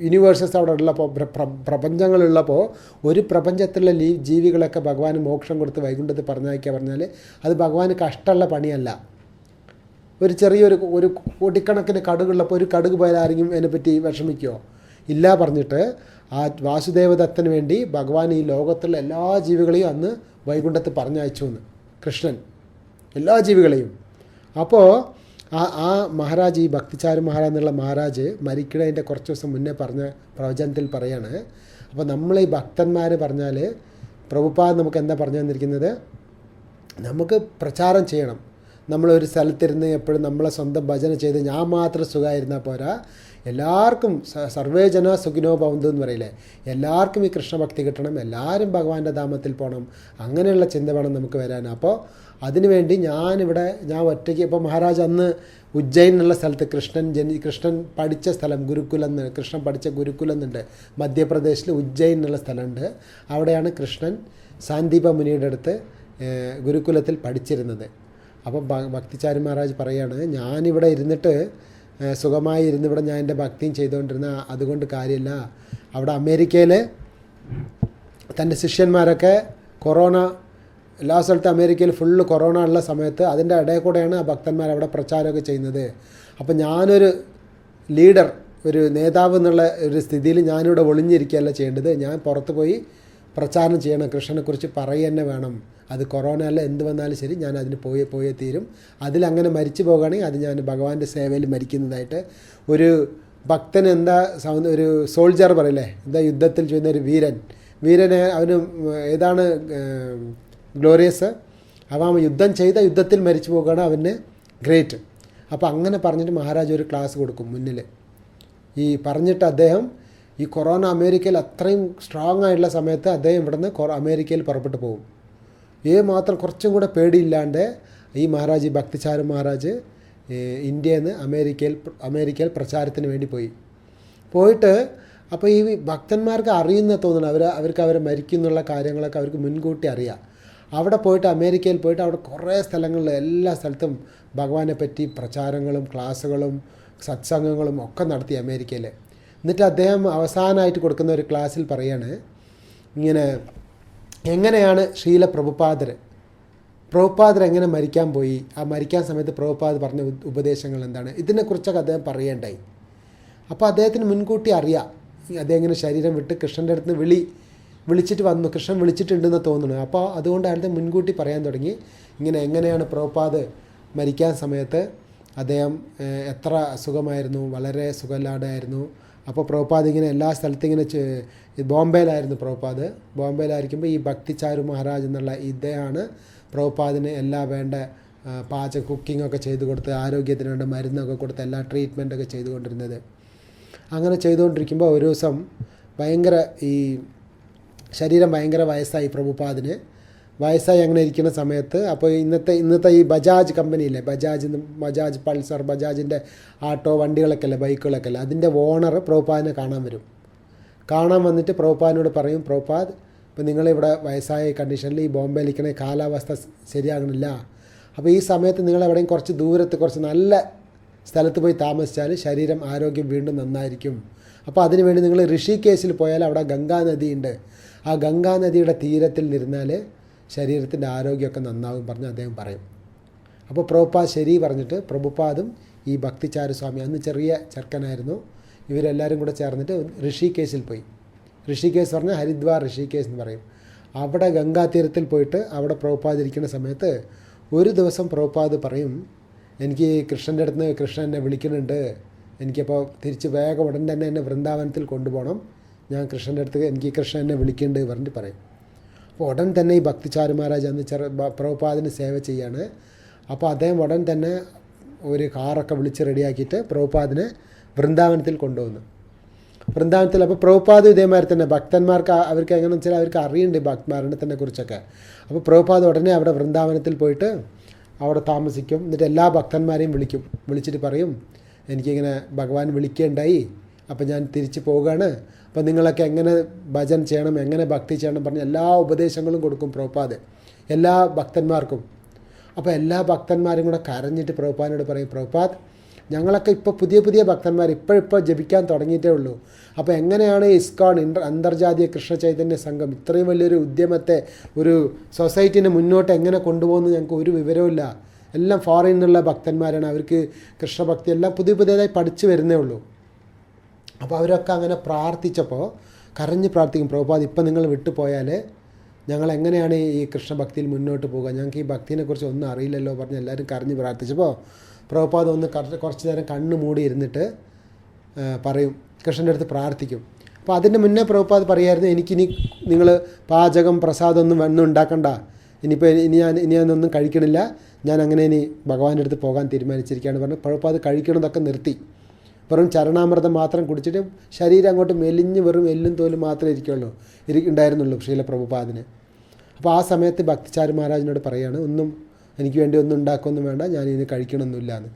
A: യൂണിവേഴ്സസ് അവിടെ ഉള്ളപ്പോൾ, പ്രപഞ്ചങ്ങളുള്ളപ്പോൾ, ഒരു പ്രപഞ്ചത്തിലുള്ള ജീവികളൊക്കെ ഭഗവാന് മോക്ഷം കൊടുത്ത് വൈകുണ്ഠത്തിൽ പറഞ്ഞാൽ അത് ഭഗവാന് കഷ്ടമുള്ള പണിയല്ല. ഒരു ചെറിയൊരു കോടിക്കണക്കിന് കടുകുള്ളപ്പോൾ ഒരു കടുക് പോയാൽ ആരെങ്കിലും അതിനെപ്പറ്റി വിഷമിക്കുമോ? ഇല്ല പറഞ്ഞിട്ട് ആ വാസുദേവദത്തന് വേണ്ടി ഭഗവാൻ ഈ ലോകത്തുള്ള എല്ലാ ജീവികളെയും അന്ന് വൈകുണ്ഠത്തിൽ പറഞ്ഞയച്ചു എന്ന് കൃഷ്ണൻ, എല്ലാ ജീവികളെയും. അപ്പോൾ ആ മഹാരാജ്, ഈ ഭക്തിചാരു മഹാരാജ് എന്നുള്ള മഹാരാജ് മരിക്കുന്നതിൻ്റെ കുറച്ച് ദിവസം മുന്നേ പറഞ്ഞ പ്രവചനത്തിൽ പറയാണ്. അപ്പോൾ നമ്മൾ ഈ ഭക്തന്മാർ പറഞ്ഞാൽ, പ്രഭുപാദ് നമുക്ക് എന്താ പറഞ്ഞു തന്നിരിക്കുന്നത്, നമുക്ക് പ്രചാരം ചെയ്യണം. നമ്മളൊരു സ്ഥലത്തിരുന്ന് എപ്പോഴും നമ്മളെ സ്വന്തം ഭജന ചെയ്ത് ഞാൻ മാത്രം സുഖമായിരുന്നാൽ പോരാ, എല്ലാവർക്കും സർവേജന സുഖിനോ ഭവന്തു എന്ന് പറയില്ലേ, എല്ലാവർക്കും ഈ കൃഷ്ണഭക്തി കിട്ടണം, എല്ലാവരും ഭഗവാന്റെ ധാമത്തിൽ പോകണം, അങ്ങനെയുള്ള ചിന്ത വേണം നമുക്ക് വരാൻ. അപ്പോൾ അതിനുവേണ്ടി ഞാൻ ഒറ്റയ്ക്ക്, ഇപ്പോൾ മഹാരാജ് അന്ന് ഉജ്ജയിൻ എന്നുള്ള സ്ഥലത്ത് കൃഷ്ണൻ പഠിച്ച സ്ഥലം ഗുരുകുലം, കൃഷ്ണൻ പഠിച്ച ഗുരുകുലം എന്നുണ്ട് മധ്യപ്രദേശിൽ ഉജ്ജയിൻ എന്നുള്ള സ്ഥലമുണ്ട്. അവിടെയാണ് കൃഷ്ണൻ സാന്ദീപ മുനിയുടെ അടുത്ത് ഗുരുകുലത്തിൽ പഠിച്ചിരുന്നത്. അപ്പം ഭക്തിചാരു മഹാരാജ് പറയാണ്, ഞാനിവിടെ ഇരുന്നിട്ട് സുഖമായി ഇരുന്നിവിടെ ഞാൻ എൻ്റെ ഭക്തിയും ചെയ്തുകൊണ്ടിരുന്ന, അതുകൊണ്ട് കാര്യമില്ല. അവിടെ അമേരിക്കയിൽ തൻ്റെ ശിഷ്യന്മാരൊക്കെ കൊറോണ, എല്ലാ സ്ഥലത്തും അമേരിക്കയിൽ ഫുള്ള് കൊറോണ ഉള്ള സമയത്ത് അതിൻ്റെ ഇടയിൽ കൂടെയാണ് ആ ഭക്തന്മാർ അവിടെ പ്രചാരമൊക്കെ ചെയ്യുന്നത്. അപ്പം ഞാനൊരു ലീഡർ, ഒരു നേതാവ് എന്നുള്ള ഒരു സ്ഥിതിയിൽ ഞാനിവിടെ ഒളിഞ്ഞിരിക്കുകയല്ല ചെയ്യേണ്ടത്, ഞാൻ പുറത്ത് പോയി പ്രചാരണം ചെയ്യണം, കൃഷ്ണനെക്കുറിച്ച് പറയുക തന്നെ വേണം. അത് കൊറോണ അല്ല, എന്ത് വന്നാലും ശരി ഞാൻ അതിന് പോയേ തീരും. അതിലങ്ങനെ മരിച്ചു പോകുകയാണെങ്കിൽ അത് ഞാൻ ഭഗവാന്റെ സേവയിൽ മരിക്കുന്നതായിട്ട്. ഒരു ഭക്തൻ എന്താ, ഒരു സോൾജർ പറയില്ലേ, എന്താ യുദ്ധത്തിൽ ചെയ്യുന്ന ഒരു വീരനെ അവന് ഏതാണ് ഗ്ലോറിയസ്, അവൻ യുദ്ധം ചെയ്ത യുദ്ധത്തിൽ മരിച്ചു പോകുകയാണ് അവന് ഗ്രേറ്റ്. അപ്പോൾ അങ്ങനെ പറഞ്ഞിട്ട് മഹാരാജ് ഒരു ക്ലാസ് കൊടുക്കും മുന്നിൽ. ഈ പറഞ്ഞിട്ട് അദ്ദേഹം ഈ കൊറോണ അമേരിക്കയിൽ അത്രയും സ്ട്രോങ് ആയിട്ടുള്ള സമയത്ത് അദ്ദേഹം ഇവിടുന്ന് അമേരിക്കയിൽ പുറപ്പെട്ടു പോകും. മാത്രം കുറച്ചും കൂടെ പേടിയില്ലാണ്ട് ഈ മഹാരാജ്, ഭക്തിചാരു മഹാരാജ് ഇന്ത്യയിൽ നിന്ന് അമേരിക്കയിൽ പ്രചാരത്തിന് വേണ്ടി പോയിട്ട് അപ്പോൾ ഈ ഭക്തന്മാർക്ക് അറിയുന്ന തോന്നുന്നു, അവർക്ക് അവരെ മരിക്കുന്നുള്ള കാര്യങ്ങളൊക്കെ അവർക്ക് മുൻകൂട്ടി അറിയാം. അവിടെ പോയിട്ട് അമേരിക്കയിൽ പോയിട്ട് അവിടെ കുറേ സ്ഥലങ്ങളിൽ, എല്ലാ സ്ഥലത്തും ഭഗവാനെ പറ്റി പ്രചാരങ്ങളും ക്ലാസ്സുകളും സത്സംഗങ്ങളും ഒക്കെ നടത്തി അമേരിക്കയിൽ. എന്നിട്ട് അദ്ദേഹം അവസാനമായിട്ട് കൊടുക്കുന്ന ഒരു ക്ലാസ്സിൽ പറയാണ്, ഇങ്ങനെ എങ്ങനെയാണ് ശ്രീല പ്രഭുപാദർ എങ്ങനെ മരിക്കാൻ പോയി, ആ മരിക്കാൻ സമയത്ത് പ്രഭുപാദ് പറഞ്ഞ ഉപദേശങ്ങൾ എന്താണ്, ഇതിനെക്കുറിച്ചൊക്കെ അദ്ദേഹം പറയേണ്ടായി. അപ്പോൾ അദ്ദേഹത്തിന് മുൻകൂട്ടി അറിയാം അദ്ദേഹം ഇങ്ങനെ ശരീരം വിട്ട് കൃഷ്ണൻ്റെ അടുത്ത് വിളിച്ചിട്ട് വന്നു, കൃഷ്ണൻ വിളിച്ചിട്ടുണ്ടെന്ന് തോന്നുന്നു. അപ്പോൾ അതുകൊണ്ട് അയാളുടെ മുൻകൂട്ടി പറയാൻ തുടങ്ങി, എങ്ങനെയാണ് പ്രഭുപാദ് മരിക്കാൻ സമയത്ത് അദ്ദേഹം എത്ര സുഖമായിരുന്നു, വളരെ സുഖമില്ലാണ്ടായിരുന്നു. അപ്പോൾ പ്രഭുപാദ് ഇങ്ങനെ എല്ലാ സ്ഥലത്തും ഇങ്ങനെ ബോംബെയിലായിരുന്നു ബോംബെയിലായിരിക്കുമ്പോൾ ഈ ഭക്തിചാരു മഹാരാജ് എന്നുള്ള ഇദ്ദേഹമാണ് പ്രഭുപാദിന് എല്ലാ വേണ്ട കുക്കിങ്ങൊക്കെ ചെയ്ത് കൊടുത്ത്, ആരോഗ്യത്തിന് വേണ്ട മരുന്നൊക്കെ കൊടുത്ത് എല്ലാ ട്രീറ്റ്മെൻറ്റൊക്കെ ചെയ്തുകൊണ്ടിരുന്നത്. അങ്ങനെ ചെയ്തുകൊണ്ടിരിക്കുമ്പോൾ ഒരു ദിവസം ഈ ശരീരം ഭയങ്കര വയസ്സായി പ്രഭുപാദിന്. വയസ്സായി അങ്ങനെ ഇരിക്കുന്ന സമയത്ത് അപ്പോൾ ഇന്നത്തെ ഈ ബജാജ് കമ്പനിയില്ലേ, ബജാജ് പൾസർ, ബജാജിൻ്റെ ആട്ടോ വണ്ടികളൊക്കെ അല്ലേ, ബൈക്കുകളൊക്കെ അല്ലേ, അതിൻ്റെ ഓണർ പ്രഭുപാദിനെ കാണാൻ വന്നിട്ട് പ്രഭുപാദിനോട് പറയും, പ്രഭുപാദ് ഇപ്പോൾ നിങ്ങളിവിടെ വയസ്സായ കണ്ടീഷനിൽ ഈ ബോംബെയിലിരിക്കണ കാലാവസ്ഥ ശരിയാകണില്ല, അപ്പോൾ ഈ സമയത്ത് നിങ്ങളെവിടെയും കുറച്ച് ദൂരത്ത് കുറച്ച് നല്ല സ്ഥലത്ത് പോയി താമസിച്ചാൽ ശരീരം ആരോഗ്യം വീണ്ടും നന്നായിരിക്കും. അപ്പോൾ അതിനുവേണ്ടി നിങ്ങൾ ഋഷികേശിൽ പോയാൽ അവിടെ ഗംഗാനദിയുണ്ട്, ആ ഗംഗാനദിയുടെ തീരത്തിൽ നിന്നാൽ ശരീരത്തിൻ്റെ ആരോഗ്യമൊക്കെ നന്നാവും പറഞ്ഞ് അദ്ദേഹം പറയും. അപ്പോൾ പ്രഭുപാദ് ശരി പറഞ്ഞിട്ട് പ്രഭുപാദും ഈ ഭക്തിചാരു സ്വാമി, അന്ന് ചെറിയ ചെറുക്കനായിരുന്നു, ഇവരെല്ലാവരും കൂടെ ചേർന്നിട്ട് ഋഷികേശിൽ പോയി. ഋഷികേശ് പറഞ്ഞാൽ ഹരിദ്വാർ ഋഷികേശ് എന്ന് പറയും. അവിടെ ഗംഗാതീരത്തിൽ പോയിട്ട് അവിടെ പ്രഭുപാദ് ഇരിക്കുന്ന സമയത്ത് ഒരു ദിവസം പ്രഭുപാദ് പറയും, എനിക്ക് കൃഷ്ണൻ്റെ അടുത്ത് നിന്ന് കൃഷ്ണൻ എന്നെ വിളിക്കുന്നുണ്ട്, എനിക്കപ്പോൾ തിരിച്ച് വേഗം ഉടൻ തന്നെ എന്നെ വൃന്ദാവനത്തിൽ കൊണ്ടുപോകണം, ഞാൻ കൃഷ്ണൻ്റെ അടുത്ത് എനിക്ക് കൃഷ്ണൻ എന്നെ വിളിക്കുന്നുണ്ട് പറഞ്ഞിട്ട് പറയും. അപ്പോൾ ഉടൻ തന്നെ ഈ ഭക്തിചാരു മഹാരാജ് അന്ന് പ്രഭുപാദിന് സേവ ചെയ്യാണ്. അപ്പോൾ അദ്ദേഹം ഉടൻ തന്നെ ഒരു കാറൊക്കെ വിളിച്ച് റെഡിയാക്കിയിട്ട് പ്രഭുപാദിനെ വൃന്ദാവനത്തിൽ കൊണ്ടുവന്നു. വൃന്ദാവനത്തിൽ അപ്പോൾ പ്രഭുപാദ് ഇതേമാതിരി തന്നെ ഭക്തന്മാർക്ക് അവർക്ക് എങ്ങനെയെന്ന് വെച്ചാൽ അവർക്ക് അറിയുന്നുണ്ട് മരണത്തിനെ കുറിച്ചൊക്കെ. അപ്പോൾ പ്രഭുപാദ് ഉടനെ അവിടെ വൃന്ദാവനത്തിൽ പോയിട്ട് അവിടെ താമസിക്കും. എന്നിട്ട് എല്ലാ ഭക്തന്മാരെയും വിളിച്ചിട്ട് പറയും, എനിക്കിങ്ങനെ ഭഗവാൻ വിളിക്കുകയുണ്ടായി, അപ്പം ഞാൻ തിരിച്ച് പോവുകയാണ്, അപ്പം നിങ്ങളൊക്കെ എങ്ങനെ ഭജൻ ചെയ്യണം, എങ്ങനെ ഭക്തി ചെയ്യണം പറഞ്ഞ് എല്ലാ ഉപദേശങ്ങളും കൊടുക്കും പ്രഭുപാദ് എല്ലാ ഭക്തന്മാർക്കും. അപ്പോൾ എല്ലാ ഭക്തന്മാരും കൂടെ കരഞ്ഞിട്ട് പ്രഭുപാദിനോട് പറയും, പ്രഭുപാദ് ഞങ്ങളൊക്കെ ഇപ്പോൾ പുതിയ ഭക്തന്മാർ ഇപ്പോൾ ജപിക്കാൻ തുടങ്ങിയിട്ടേ ഉള്ളൂ. അപ്പോൾ എങ്ങനെയാണ് ഇസ്കോൺ അന്തർജാതീയ കൃഷ്ണ ചൈതന്യ സംഘം ഇത്രയും വലിയൊരു ഉദ്യമത്തെ, ഒരു സൊസൈറ്റിനെ മുന്നോട്ട് എങ്ങനെ കൊണ്ടുപോകുന്നു ഞങ്ങൾക്ക് ഒരു വിവരവുമില്ല. എല്ലാം ഫോറിനിൽ നിന്നുള്ള ഭക്തന്മാരാണ്, അവർക്ക് കൃഷ്ണഭക്തി എല്ലാം പുതിയതായി പഠിച്ചു വരുന്നേ ഉള്ളൂ. അപ്പോൾ അവരൊക്കെ അങ്ങനെ പ്രാർത്ഥിച്ചപ്പോൾ കരഞ്ഞ് പ്രാർത്ഥിക്കും, പ്രഭുപാദ് ഇപ്പം നിങ്ങൾ വിട്ടുപോയാൽ ഞങ്ങൾ എങ്ങനെയാണ് ഈ കൃഷ്ണഭക്തിയിൽ മുന്നോട്ട് പോകുക, ഞങ്ങൾക്ക് ഈ ഭക്തിനെക്കുറിച്ച് ഒന്നും അറിയില്ലല്ലോ പറഞ്ഞ് എല്ലാവരും കരഞ്ഞ് പ്രാർത്ഥിച്ചപ്പോൾ പ്രഭുപാദ് ഒന്ന് കുറച്ച് നേരം കണ്ണ് മൂടി ഇരുന്നിട്ട് പറയും, കൃഷ്ണൻ്റെ അടുത്ത് പ്രാർത്ഥിക്കും. അപ്പോൾ അതിൻ്റെ മുന്നേ പ്രഭുപാദ് പറയായിരുന്നു, എനിക്കിനി നിങ്ങൾ പാചകം പ്രസാദം ഒന്നും ഉണ്ടാക്കണ്ട, ഇനി ഞാനൊന്നും കഴിക്കണില്ല, ഞാൻ അങ്ങനെ ഇനി ഭഗവാന്റെ അടുത്ത് പോകാൻ തീരുമാനിച്ചിരിക്കുകയാണ് പറഞ്ഞ് പ്രഭുപാദ് കഴിക്കണതൊക്കെ നിർത്തി. വെറും ചരണാമൃതം മാത്രം കുടിച്ചിട്ട് ശരീരം അങ്ങോട്ട് മെലിഞ്ഞ് വെറും എല്ലും തോലും മാത്രമേ ഉണ്ടായിരുന്നുള്ളൂ ശ്രീല പ്രഭുപാദിന്. അപ്പോൾ ആ സമയത്ത് ഭക്തിചാരി മഹാരാജിനോട് പറയുകയാണ്, എനിക്ക് വേണ്ടി ഒന്നും ഉണ്ടാക്കുകയൊന്നും വേണ്ട, ഞാനിനി കഴിക്കണമൊന്നുമില്ല എന്ന്.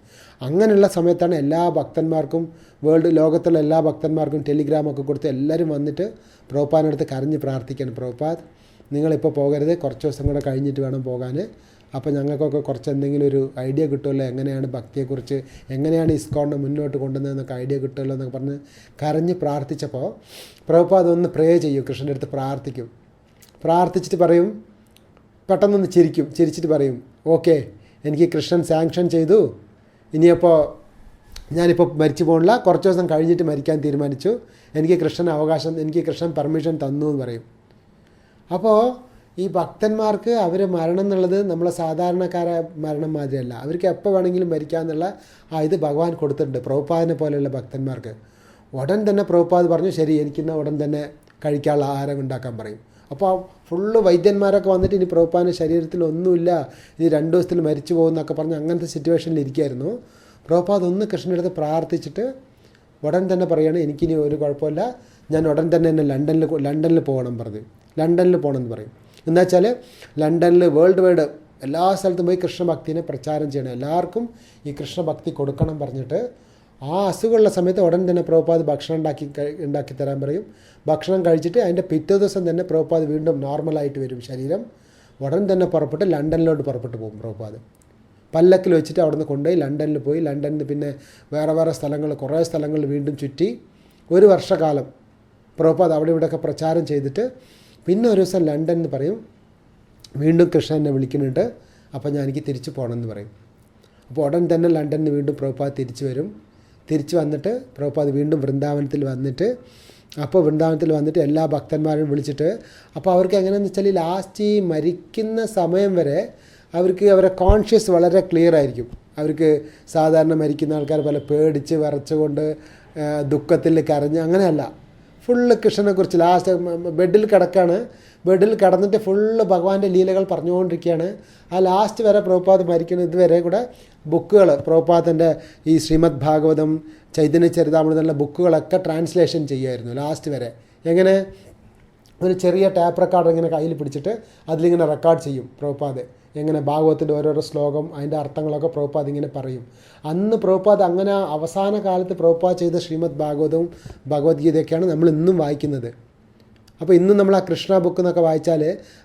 A: അങ്ങനെയുള്ള സമയത്താണ് എല്ലാ ഭക്തന്മാർക്കും, ലോകത്തുള്ള എല്ലാ ഭക്തന്മാർക്കും ടെലിഗ്രാമൊക്കെ കൊടുത്ത് എല്ലാവരും വന്നിട്ട് പ്രഭുപാദിനടുത്ത് കരഞ്ഞ് പ്രാർത്ഥിക്കണം, പ്രഭുപാദ് നിങ്ങളിപ്പോൾ പോകരുത്, കുറച്ച് ദിവസം കൂടെ കഴിഞ്ഞിട്ട് വേണം പോകാൻ, അപ്പോൾ ഞങ്ങൾക്കൊക്കെ കുറച്ച് എന്തെങ്കിലും ഒരു ഐഡിയ കിട്ടുമല്ലോ, എങ്ങനെയാണ് ഭക്തിയെക്കുറിച്ച്, എങ്ങനെയാണ് ഇസ്കോണിനെ മുന്നോട്ട് കൊണ്ടുവന്നതെന്നൊക്കെ ഐഡിയ കിട്ടുമല്ലോ എന്നൊക്കെ പറഞ്ഞ് കരഞ്ഞ് പ്രാർത്ഥിച്ചപ്പോൾ പ്രഭുപാദ് ഒന്ന് പ്രേ ചെയ്യും, കൃഷ്ണൻ്റെ അടുത്ത് പ്രാർത്ഥിച്ചിട്ട് പറയും, പെട്ടെന്നൊന്ന് ചിരിച്ചിട്ട് പറയും, ഓക്കെ എനിക്ക് കൃഷ്ണൻ സാങ്ഷൻ ചെയ്തു, ഇനിയപ്പോൾ ഞാനിപ്പോൾ മരിച്ചു പോകണില്ല, കുറച്ച് ദിവസം കഴിഞ്ഞിട്ട് മരിക്കാൻ തീരുമാനിച്ചു, എനിക്ക് കൃഷ്ണൻ പെർമിഷൻ തന്നു എന്ന് പറയും. അപ്പോൾ ഈ ഭക്തന്മാർക്ക് അവർ മരണം എന്നുള്ളത് നമ്മളെ സാധാരണക്കാരായ മരണം മാതിരിയല്ല, അവർക്ക് എപ്പോൾ വേണമെങ്കിലും മരിക്കാമെന്നുള്ള ഇത് ഭഗവാൻ കൊടുത്തിട്ടുണ്ട് പ്രഭുപാദിനെ പോലെയുള്ള ഭക്തന്മാർക്ക്. ഉടൻ തന്നെ പ്രഭുപാദ് പറഞ്ഞു, ശരി എനിക്കിന്ന് ഉടൻ തന്നെ കഴിക്കാനുള്ള ആഹാരം ഉണ്ടാക്കാൻ പറയും. അപ്പോൾ ഫുള്ള് വൈദ്യന്മാരൊക്കെ വന്നിട്ട് ഇനി പ്രഭുപാദിൻ്റെ ശരീരത്തിൽ ഒന്നുമില്ല, ഇനി 2 ദിവസത്തിൽ മരിച്ചു പോകുന്നൊക്കെ പറഞ്ഞ് അങ്ങനത്തെ സിറ്റുവേഷനിൽ ഇരിക്കുകയായിരുന്നു. പ്രഭുപാദ് ഒന്ന് കൃഷ്ണൻ്റെ അടുത്ത് പ്രാർത്ഥിച്ചിട്ട് ഉടൻ തന്നെ പറയുകയാണ്, എനിക്കിനി ഒരു കുഴപ്പമില്ല, ഞാൻ ഉടൻ തന്നെ എന്നെ ലണ്ടനിൽ പോകണമെന്ന് പറയും. എന്നുവെച്ചാൽ ലണ്ടനിൽ വേൾഡ് വൈഡ് എല്ലാ സ്ഥലത്തും പോയി കൃഷ്ണഭക്തിനെ പ്രചാരം ചെയ്യണം, എല്ലാവർക്കും ഈ കൃഷ്ണഭക്തി കൊടുക്കണം പറഞ്ഞിട്ട് ആ അസുഖമുള്ള സമയത്ത് ഉടൻ തന്നെ പ്രഭുപാദ് ഭക്ഷണം ഉണ്ടാക്കി തരാൻ പറയും. ഭക്ഷണം കഴിച്ചിട്ട് അതിൻ്റെ പിറ്റേ ദിവസം തന്നെ പ്രഭുപാദ് വീണ്ടും നോർമലായിട്ട് വരും ശരീരം. ഉടൻ തന്നെ ലണ്ടനിലോട്ട് പുറപ്പെട്ടു പോകും പ്രഭുപാദ്. പല്ലക്കിൽ വെച്ചിട്ട് അവിടെ നിന്ന് കൊണ്ടുപോയി ലണ്ടനിൽ പിന്നെ വേറെ കുറേ സ്ഥലങ്ങൾ വീണ്ടും ചുറ്റി 1 വർഷക്കാലം പ്രഭുപാദ് അവിടെ ഇവിടെയൊക്കെ പ്രചാരം ചെയ്തിട്ട് പിന്നെ ഒരു ദിവസം ലണ്ടനിൽ പറയും, വീണ്ടും കൃഷ്ണൻ എന്നെ വിളിക്കുന്നുണ്ട്, അപ്പോൾ എനിക്ക് തിരിച്ചു പോകണമെന്ന് പറയും. അപ്പോൾ ഉടൻ തന്നെ ലണ്ടനിൽ വീണ്ടും പ്രഭുപാദ് തിരിച്ചു വന്നിട്ട് പ്രഭുപാദ് വീണ്ടും വൃന്ദാവനത്തിൽ വന്നിട്ട് എല്ലാ ഭക്തന്മാരും വിളിച്ചിട്ട്, അപ്പോൾ അവർക്ക് എങ്ങനെയാണെന്ന് വെച്ചാൽ ലാസ്റ്റ് ഈ മരിക്കുന്ന സമയം വരെ അവരെ കോൺഷ്യസ് വളരെ ക്ലിയർ ആയിരിക്കും. അവർക്ക് സാധാരണ മരിക്കുന്ന ആൾക്കാർ പോലെ പേടിച്ച് വിറച്ചുകൊണ്ട് ദുഃഖത്തിൽ കരഞ്ഞ് അങ്ങനെയല്ല, ഫുള്ള് കൃഷ്ണനെക്കുറിച്ച് ലാസ്റ്റ് ബെഡിൽ കിടന്നിട്ട് ഫുള്ള് ഭഗവാന്റെ ലീലകൾ പറഞ്ഞുകൊണ്ടിരിക്കുകയാണ്. ആ ലാസ്റ്റ് വരെ പ്രഭുപാദ് മരിക്കുന്ന ഇതുവരെ കൂടെ ബുക്കുകൾ പ്രഭുപാദിൻ്റെ ഈ ശ്രീമദ് ഭാഗവതം, ചൈതന്യ ചരിതാമൃതമുള്ള ബുക്കുകളൊക്കെ ട്രാൻസ്ലേഷൻ ചെയ്യുമായിരുന്നു ലാസ്റ്റ് വരെ. എങ്ങനെ ഒരു ചെറിയ ടാപ്പ് റെക്കോർഡർ ഇങ്ങനെ കയ്യിൽ പിടിച്ചിട്ട് അതിലിങ്ങനെ റെക്കോർഡ് ചെയ്യും പ്രഭുപാദ്, എങ്ങനെ ഭാഗവത്തിൻ്റെ ഓരോരോ ശ്ലോകം അതിൻ്റെ അർത്ഥങ്ങളൊക്കെ പ്രഭുപാദ് ഇങ്ങനെ പറയും. അന്ന് പ്രഭുപാദ് അങ്ങനെ അവസാന കാലത്ത് പ്രഭുപാദ് ചെയ്ത ശ്രീമദ് ഭാഗവതവും ഭഗവത്ഗീതയൊക്കെയാണ് നമ്മൾ ഇന്നും വായിക്കുന്നത്. അപ്പോൾ ഇന്നും നമ്മൾ ആ കൃഷ്ണ ബുക്ക് എന്നൊക്കെ വായിച്ചാൽ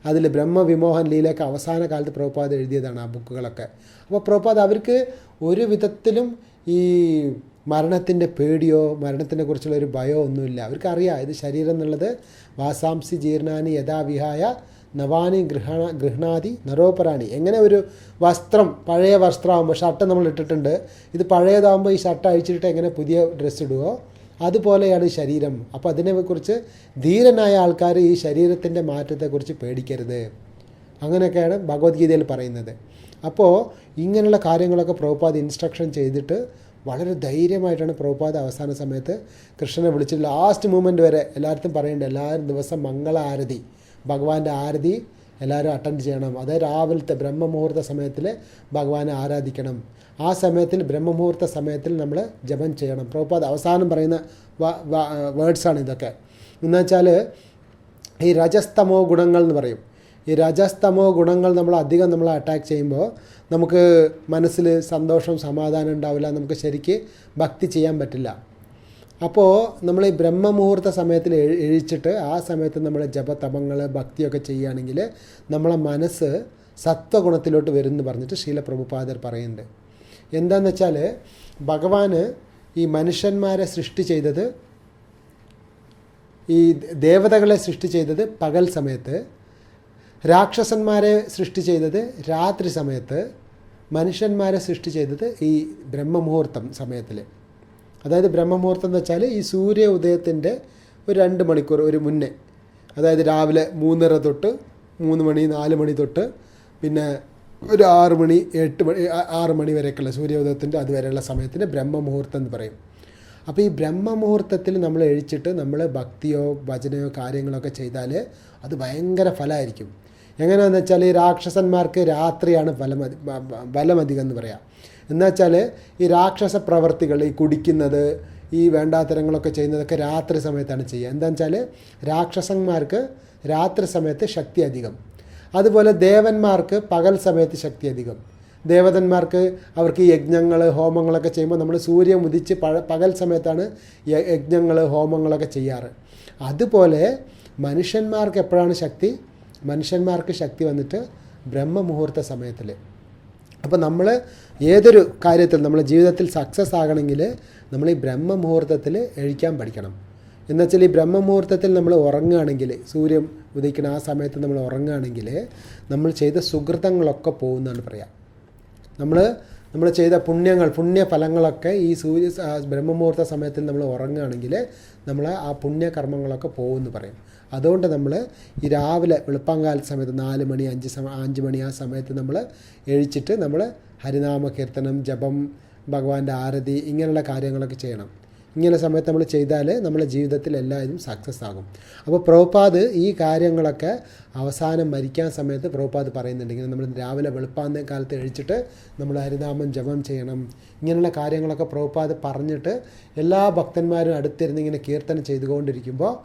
A: അതിൽ ബ്രഹ്മവിമോഹൻ ലീലയൊക്കെ അവസാന കാലത്ത് പ്രഭുപാദ് എഴുതിയതാണ് ആ ബുക്കുകളൊക്കെ. അപ്പോൾ പ്രഭുപാദ് അവർക്ക് ഒരു വിധത്തിലും ഈ മരണത്തിൻ്റെ പേടിയോ മരണത്തിനെ കുറിച്ചുള്ള ഒരു ഭയമോ ഒന്നുമില്ല. അവർക്കറിയാം ഇത് ശരീരം എന്നുള്ളത് വാസാംസി ജീർണാനി യഥാവിഹായ നവാനി ഗൃഹണാതി നരോപരാണി. എങ്ങനെ ഒരു വസ്ത്രം പഴയ വസ്ത്രമാകുമ്പോൾ ഷർട്ട് നമ്മൾ ഇട്ടിട്ടുണ്ട്, ഇത് പഴയതാകുമ്പോൾ ഈ ഷർട്ട് അഴിച്ചിട്ട് എങ്ങനെ പുതിയ ഡ്രസ്സ് ഇടുകയോ അതുപോലെയാണ് ഈ ശരീരം. അപ്പോൾ അതിനെക്കുറിച്ച് ധീരനായ ആൾക്കാർ ഈ ശരീരത്തിൻ്റെ മാറ്റത്തെക്കുറിച്ച് പേടിക്കരുത്, അങ്ങനെയൊക്കെയാണ് ഭഗവത്ഗീതയിൽ പറയുന്നത്. അപ്പോൾ ഇങ്ങനെയുള്ള കാര്യങ്ങളൊക്കെ പ്രഭുപാദ് ഇൻസ്ട്രക്ഷൻ ചെയ്തിട്ട് വളരെ ധൈര്യമായിട്ടാണ് പ്രഭുപാദ് അവസാന സമയത്ത് കൃഷ്ണനെ വിളിച്ച് ലാസ്റ്റ് മൂമെൻറ്റ് വരെ എല്ലായിടത്തും പറയുന്നുണ്ട്, എല്ലാവരും ദിവസം മംഗള ആരതി, ഭഗവാന്റെ ആരതി എല്ലാവരും അറ്റൻഡ് ചെയ്യണം. അത് രാവിലത്തെ ബ്രഹ്മമുഹൂർത്ത സമയത്തിൽ ഭഗവാനെ ആരാധിക്കണം. ആ സമയത്തിൽ ബ്രഹ്മമുഹൂർത്ത സമയത്തിൽ നമ്മൾ ജപം ചെയ്യണം. പ്രഭുപാദ് അവസാനം പറയുന്ന വേർഡ്സാണ് ഇതൊക്കെ. എന്നുവെച്ചാൽ ഈ രജസ്തമോ ഗുണങ്ങൾ എന്ന് പറയും. ഈ രജസ്തമോ ഗുണങ്ങൾ അധികം നമ്മൾ അറ്റാക്ക് ചെയ്യുമ്പോൾ നമുക്ക് മനസ്സിൽ സന്തോഷം സമാധാനം ഉണ്ടാവില്ല, നമുക്ക് ശരിക്ക് ഭക്തി ചെയ്യാൻ പറ്റില്ല. അപ്പോൾ നമ്മൾ ഈ ബ്രഹ്മമുഹൂർത്ത സമയത്തിൽ എഴിച്ചിട്ട് ആ സമയത്ത് നമ്മൾ ജപതപങ്ങൾ ഭക്തിയൊക്കെ ചെയ്യുകയാണെങ്കിൽ നമ്മളെ മനസ്സ് സത്വഗുണത്തിലോട്ട് വരുമെന്ന് പറഞ്ഞിട്ട് ശീല പ്രഭുപാദർ പറയുന്നുണ്ട്. എന്താണെന്ന് വെച്ചാൽ ഭഗവാന് ഈ മനുഷ്യന്മാരെ സൃഷ്ടി ചെയ്തത്, ഈ ദേവതകളെ സൃഷ്ടി ചെയ്തത് പകൽ സമയത്ത്, രാക്ഷസന്മാരെ സൃഷ്ടി ചെയ്തത് രാത്രി സമയത്ത്, മനുഷ്യന്മാരെ സൃഷ്ടി ചെയ്തത് ഈ ബ്രഹ്മമുഹൂർത്തം സമയത്തിൽ. അതായത് ബ്രഹ്മമുഹൂർത്തം എന്ന് വെച്ചാൽ ഈ സൂര്യ ഉദയത്തിൻ്റെ ഒരു 2 മണിക്കൂർ ഒരു മുന്നേ, അതായത് രാവിലെ 3:30 തൊട്ട് 3 മണി 4 മണി തൊട്ട് പിന്നെ ഒരു 6 മണി 8 മണി 6 മണി വരെയൊക്കെയുള്ള സൂര്യോദയത്തിൻ്റെ അതുവരെയുള്ള സമയത്തിന് ബ്രഹ്മമുഹൂർത്തം എന്ന് പറയും. അപ്പോൾ ഈ ബ്രഹ്മമുഹൂർത്തത്തിൽ നമ്മൾ എഴിച്ചിട്ട് നമ്മൾ ഭക്തിയോ ഭജനയോ കാര്യങ്ങളൊക്കെ ചെയ്താൽ അത് ഭയങ്കര ഫലമായിരിക്കും. എങ്ങനെയാണെന്ന് വെച്ചാൽ ഈ രാക്ഷസന്മാർക്ക് രാത്രിയാണ് ബലമധികം എന്ന് പറയാം. എന്നുവെച്ചാൽ ഈ രാക്ഷസ പ്രവർത്തികൾ, ഈ കുടിക്കുന്നത്, ഈ വേണ്ടാത്തരങ്ങളൊക്കെ ചെയ്യുന്നതൊക്കെ രാത്രി സമയത്താണ് ചെയ്യുക. എന്താണെന്ന് വെച്ചാൽ രാക്ഷസന്മാർക്ക് രാത്രി സമയത്ത് ശക്തി അധികം, അതുപോലെ ദേവന്മാർക്ക് പകൽ സമയത്ത് ശക്തി അധികം. ദേവതന്മാർക്ക് അവർക്ക് ഈ യജ്ഞങ്ങൾ ഹോമങ്ങളൊക്കെ ചെയ്യുമ്പോൾ നമ്മൾ സൂര്യൻ ഉദിച്ച് പകൽ സമയത്താണ് യജ്ഞങ്ങൾ ഹോമങ്ങളൊക്കെ ചെയ്യാറ്. അതുപോലെ മനുഷ്യന്മാർക്ക് എപ്പോഴാണ് ശക്തി? മനുഷ്യന്മാർക്ക് ശക്തി വന്നിട്ട് ബ്രഹ്മമുഹൂർത്ത സമയത്തിൽ. അപ്പോൾ നമ്മൾ ഏതൊരു കാര്യത്തിൽ നമ്മുടെ ജീവിതത്തിൽ സക്സസ് ആകണമെങ്കിൽ നമ്മൾ ഈ ബ്രഹ്മമുഹൂർത്തത്തിൽ എഴിക്കാൻ പഠിക്കണം. എന്നുവെച്ചാൽ ഈ ബ്രഹ്മമുഹൂർത്തത്തിൽ നമ്മൾ ഉറങ്ങുകയാണെങ്കിൽ, സൂര്യൻ ഉദിക്കുന്ന ആ സമയത്ത് നമ്മൾ ഉറങ്ങുകയാണെങ്കിൽ നമ്മൾ ചെയ്ത സുകൃതങ്ങളൊക്കെ പോകുന്നതാണ് പറയാം. നമ്മൾ ചെയ്ത പുണ്യഫലങ്ങളൊക്കെ ഈ ബ്രഹ്മമുഹൂർത്ത സമയത്തിൽ നമ്മൾ ഉറങ്ങുകയാണെങ്കിൽ നമ്മൾ ആ പുണ്യകർമ്മങ്ങളൊക്കെ പോകുമെന്ന് പറയും. അതുകൊണ്ട് നമ്മൾ ഈ രാവിലെ വെളുപ്പാങ്കാല സമയത്ത് 4 മണി 5 മണി ആ സമയത്ത് നമ്മൾ എഴിച്ചിട്ട് നമ്മൾ ഹരിനാമ കീർത്തനം, ജപം, ഭഗവാന്റെ ആരതി, ഇങ്ങനെയുള്ള കാര്യങ്ങളൊക്കെ ചെയ്യണം. ഇങ്ങനെ സമയത്ത് നമ്മൾ ചെയ്താൽ നമ്മുടെ ജീവിതത്തിൽ എല്ലാവരും സക്സസ് ആകും. അപ്പോൾ പ്രഭുപാദ് ഈ കാര്യങ്ങളൊക്കെ അവസാനം മരിക്കാൻ സമയത്ത് പ്രഭുപാദ് പറയുന്നുണ്ടെങ്കിൽ നമ്മൾ രാവിലെ വെളുപ്പാന്ന കാലത്ത് എഴിച്ചിട്ട് നമ്മൾ ഹരിനാമം ജപം ചെയ്യണം. ഇങ്ങനെയുള്ള കാര്യങ്ങളൊക്കെ പ്രഭുപാദ് പറഞ്ഞിട്ട് എല്ലാ ഭക്തന്മാരും അടുത്തിരുന്ന് ഇങ്ങനെ കീർത്തനം ചെയ്തുകൊണ്ടിരിക്കുമ്പോൾ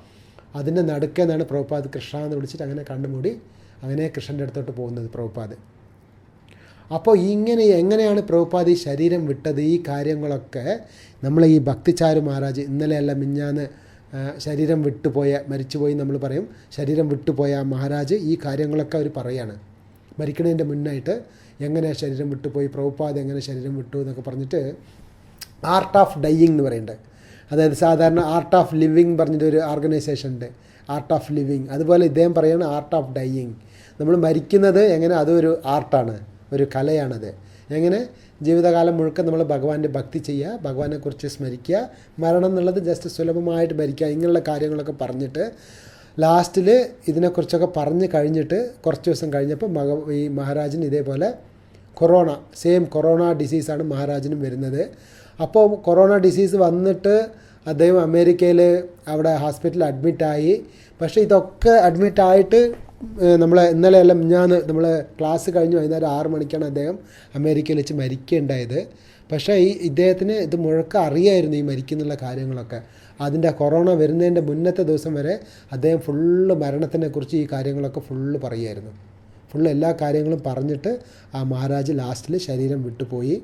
A: അതിൻ്റെ നടുക്കെന്നാണ് പ്രഭുപാദ് കൃഷ്ണ എന്ന് വിളിച്ചിട്ട് അങ്ങനെ കണ്ണുമൂടി അങ്ങനെ കൃഷ്ണൻ്റെ അടുത്തോട്ട് പോകുന്നത് പ്രഭുപാദ്. അപ്പോൾ എങ്ങനെയാണ് പ്രഭുപാദ് ഈ ശരീരം വിട്ടത്? ഈ കാര്യങ്ങളൊക്കെ നമ്മൾ ഈ ഭക്തിചാരു മഹാരാജ് ഇന്നലെയല്ല മിഞ്ഞാന്ന് ശരീരം വിട്ടുപോയ, മരിച്ചുപോയി നമ്മൾ പറയും, ശരീരം വിട്ടുപോയ മഹാരാജ് ഈ കാര്യങ്ങളൊക്കെ അവർ പറയാണ്. മരിക്കുന്നതിൻ്റെ മുന്നായിട്ട് എങ്ങനെ ശരീരം വിട്ടുപോയി, പ്രഭുപാദ് എങ്ങനെ ശരീരം വിട്ടു എന്നൊക്കെ പറഞ്ഞിട്ട് ആർട്ട് ഓഫ് ഡൈയിങ് എന്ന് പറയുന്നുണ്ട്. അതായത് സാധാരണ ആർട്ട് ഓഫ് ലിവിങ് പറഞ്ഞിട്ട് ഒരു ഓർഗനൈസേഷൻ ഉണ്ട്, ആർട്ട് ഓഫ് ലിവിങ്. അതുപോലെ ഇദ്ദേഹം പറയുകയാണ് ആർട്ട് ഓഫ് ഡൈയിങ്. നമ്മൾ മരിക്കുന്നത് എങ്ങനെ, അതൊരു ആർട്ടാണ്, ഒരു കലയാണത്. എങ്ങനെ ജീവിതകാലം മുഴുക്ക നമ്മൾ ഭഗവാന്റെ ഭക്തി ചെയ്യുക, ഭഗവാനെക്കുറിച്ച് സ്മരിക്കുക, മരണം എന്നുള്ളത് ജസ്റ്റ് സുലഭമായിട്ട് മരിക്കുക, ഇങ്ങനെയുള്ള കാര്യങ്ങളൊക്കെ പറഞ്ഞിട്ട് ലാസ്റ്റിൽ ഇതിനെക്കുറിച്ചൊക്കെ പറഞ്ഞ് കഴിഞ്ഞിട്ട് കുറച്ച് ദിവസം കഴിഞ്ഞപ്പോൾ ഈ മഹാരാജിന് ഇതേപോലെ കൊറോണ ഡിസീസാണ് മഹാരാജിനും വരുന്നത്. അപ്പോൾ കൊറോണ ഡിസീസ് വന്നിട്ട് അദ്ദേഹം അമേരിക്കയിൽ അവിടെ ഹോസ്പിറ്റലിൽ അഡ്മിറ്റായി. പക്ഷേ ഇതൊക്കെ അഡ്മിറ്റായിട്ട് ഇന്നലെയെല്ലാം നമ്മൾ ക്ലാസ് കഴിഞ്ഞ് വൈകുന്നേരം 6 മണിക്കാണ് അദ്ദേഹം അമേരിക്കയിൽ വെച്ച് മരിക്കുകയുണ്ടായത്. പക്ഷേ ഇദ്ദേഹത്തിന് ഇത് മുഴക്കം അറിയായിരുന്നു ഈ മരിക്കുന്നുള്ള കാര്യങ്ങളൊക്കെ. അതിൻ്റെ കൊറോണ വരുന്നതിൻ്റെ മുന്നത്തെ ദിവസം വരെ അദ്ദേഹം ഫുള്ള് മരണത്തിനെക്കുറിച്ച് ഈ കാര്യങ്ങളൊക്കെ ഫുള്ള് പറയുമായിരുന്നു. ഫുള്ള് എല്ലാ കാര്യങ്ങളും പറഞ്ഞിട്ട് ആ മഹാരാജ് ലാസ്റ്റിൽ ശരീരം വിട്ടുപോയി.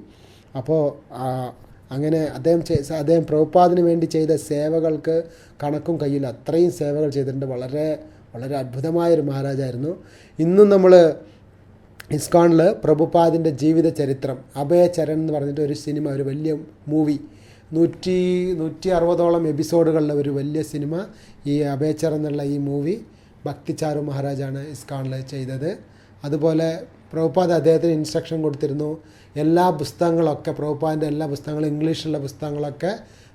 A: അപ്പോൾ അങ്ങനെ അദ്ദേഹം പ്രഭുപാദിന് വേണ്ടി ചെയ്ത സേവകൾക്ക് കണക്കും കയ്യിൽ, അത്രയും സേവകൾ ചെയ്തിട്ടുണ്ട്. വളരെ വളരെ അത്ഭുതമായൊരു മഹാരാജായിരുന്നു. ഇന്നും നമ്മൾ ഇസ്കോണിൽ പ്രഭുപാദിൻ്റെ ജീവിത ചരിത്രം, അഭയചരൺ എന്ന് പറഞ്ഞിട്ട് ഒരു സിനിമ, ഒരു വലിയ മൂവി, 160ഓളം എപ്പിസോഡുകളുള്ള ഒരു വലിയ സിനിമ, ഈ അഭയചരൺ എന്നുള്ള ഈ മൂവി ഭക്തിചാരു മഹാരാജാണ് ഇസ്കോണിൽ ചെയ്തത്. അതുപോലെ പ്രഭുപാദ് അദ്ദേഹത്തിന് ഇൻസ്ട്രക്ഷൻ കൊടുത്തിരുന്നു, എല്ലാ പുസ്തകങ്ങളൊക്കെ പ്രഭുപാദിൻ്റെ എല്ലാ പുസ്തകങ്ങളും, ഇംഗ്ലീഷിലുള്ള പുസ്തകങ്ങളൊക്കെ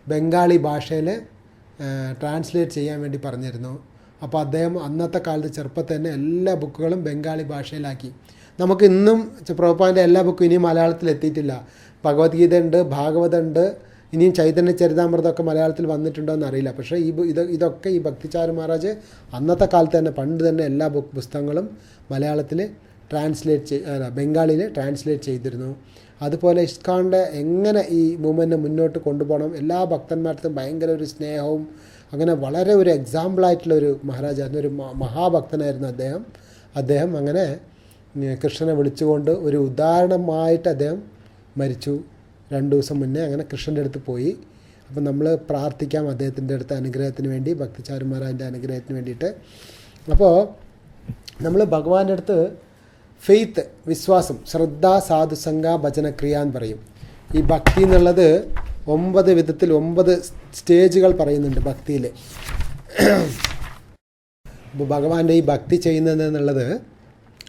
A: ബംഗാളി ഭാഷയിൽ ട്രാൻസ്ലേറ്റ് ചെയ്യാൻ വേണ്ടി പറഞ്ഞിരുന്നു. അപ്പോൾ അദ്ദേഹം അന്നത്തെ കാലത്ത് ചെറുപ്പത്തിൽ തന്നെ എല്ലാ ബുക്കുകളും ബംഗാളി ഭാഷയിലാക്കി. നമുക്ക് ഇന്നും പ്രഭുപാദിൻ്റെ എല്ലാ ബുക്കും ഇനിയും മലയാളത്തിൽ എത്തിയിട്ടില്ല. ഭഗവത്ഗീത ഉണ്ട്, ഭാഗവതം ഉണ്ട്, ഇനിയും ചൈതന്യ ചരിതാമൃതമൊക്കെ മലയാളത്തിൽ വന്നിട്ടുണ്ടോ എന്നറിയില്ല. പക്ഷേ ഇതൊക്കെ ഈ ഭക്തിചാരു മഹാരാജ് അന്നത്തെ കാലത്ത് തന്നെ പണ്ട് തന്നെ എല്ലാ പുസ്തകങ്ങളും മലയാളത്തിൽ ബംഗാളിയിൽ ട്രാൻസ്ലേറ്റ് ചെയ്തിരുന്നു. അതുപോലെ ഇസ്കോണിൻ്റെ എങ്ങനെ ഈ മൂവ്മെൻറ്റ് മുന്നോട്ട് കൊണ്ടുപോകണം, എല്ലാ ഭക്തന്മാർക്കും ഭയങ്കര ഒരു സ്നേഹവും, അങ്ങനെ വളരെ ഒരു എക്സാമ്പിളായിട്ടുള്ളൊരു മഹാരാജായിരുന്നു, ഒരു മഹാഭക്തനായിരുന്നു അദ്ദേഹം. അദ്ദേഹം അങ്ങനെ കൃഷ്ണനെ വിളിച്ചുകൊണ്ട് ഒരു ഉദാഹരണമായിട്ട് അദ്ദേഹം മരിച്ചു. 2 ദിവസം മുന്നേ അങ്ങനെ കൃഷ്ണൻ്റെ അടുത്ത് പോയി. അപ്പം നമ്മൾ പ്രാർത്ഥിക്കാം അദ്ദേഹത്തിൻ്റെ അടുത്ത് അനുഗ്രഹത്തിന് വേണ്ടി, ഭക്തിചാരുമാരാൻ്റെ അനുഗ്രഹത്തിന് വേണ്ടിയിട്ട്. അപ്പോൾ നമ്മൾ ഭഗവാന്റെ അടുത്ത് ഫെയ്ത്ത്, വിശ്വാസം, ശ്രദ്ധ, സാധുസംഗ, ഭജനക്രിയ എന്ന് പറയും. ഈ ഭക്തി എന്നുള്ളത് 9 വിധത്തിൽ 9 സ്റ്റേജുകൾ പറയുന്നുണ്ട് ഭക്തിയിൽ. അപ്പോൾ ഭഗവാന്റെ ഈ ഭക്തി ചെയ്യുന്നത് എന്നുള്ളത്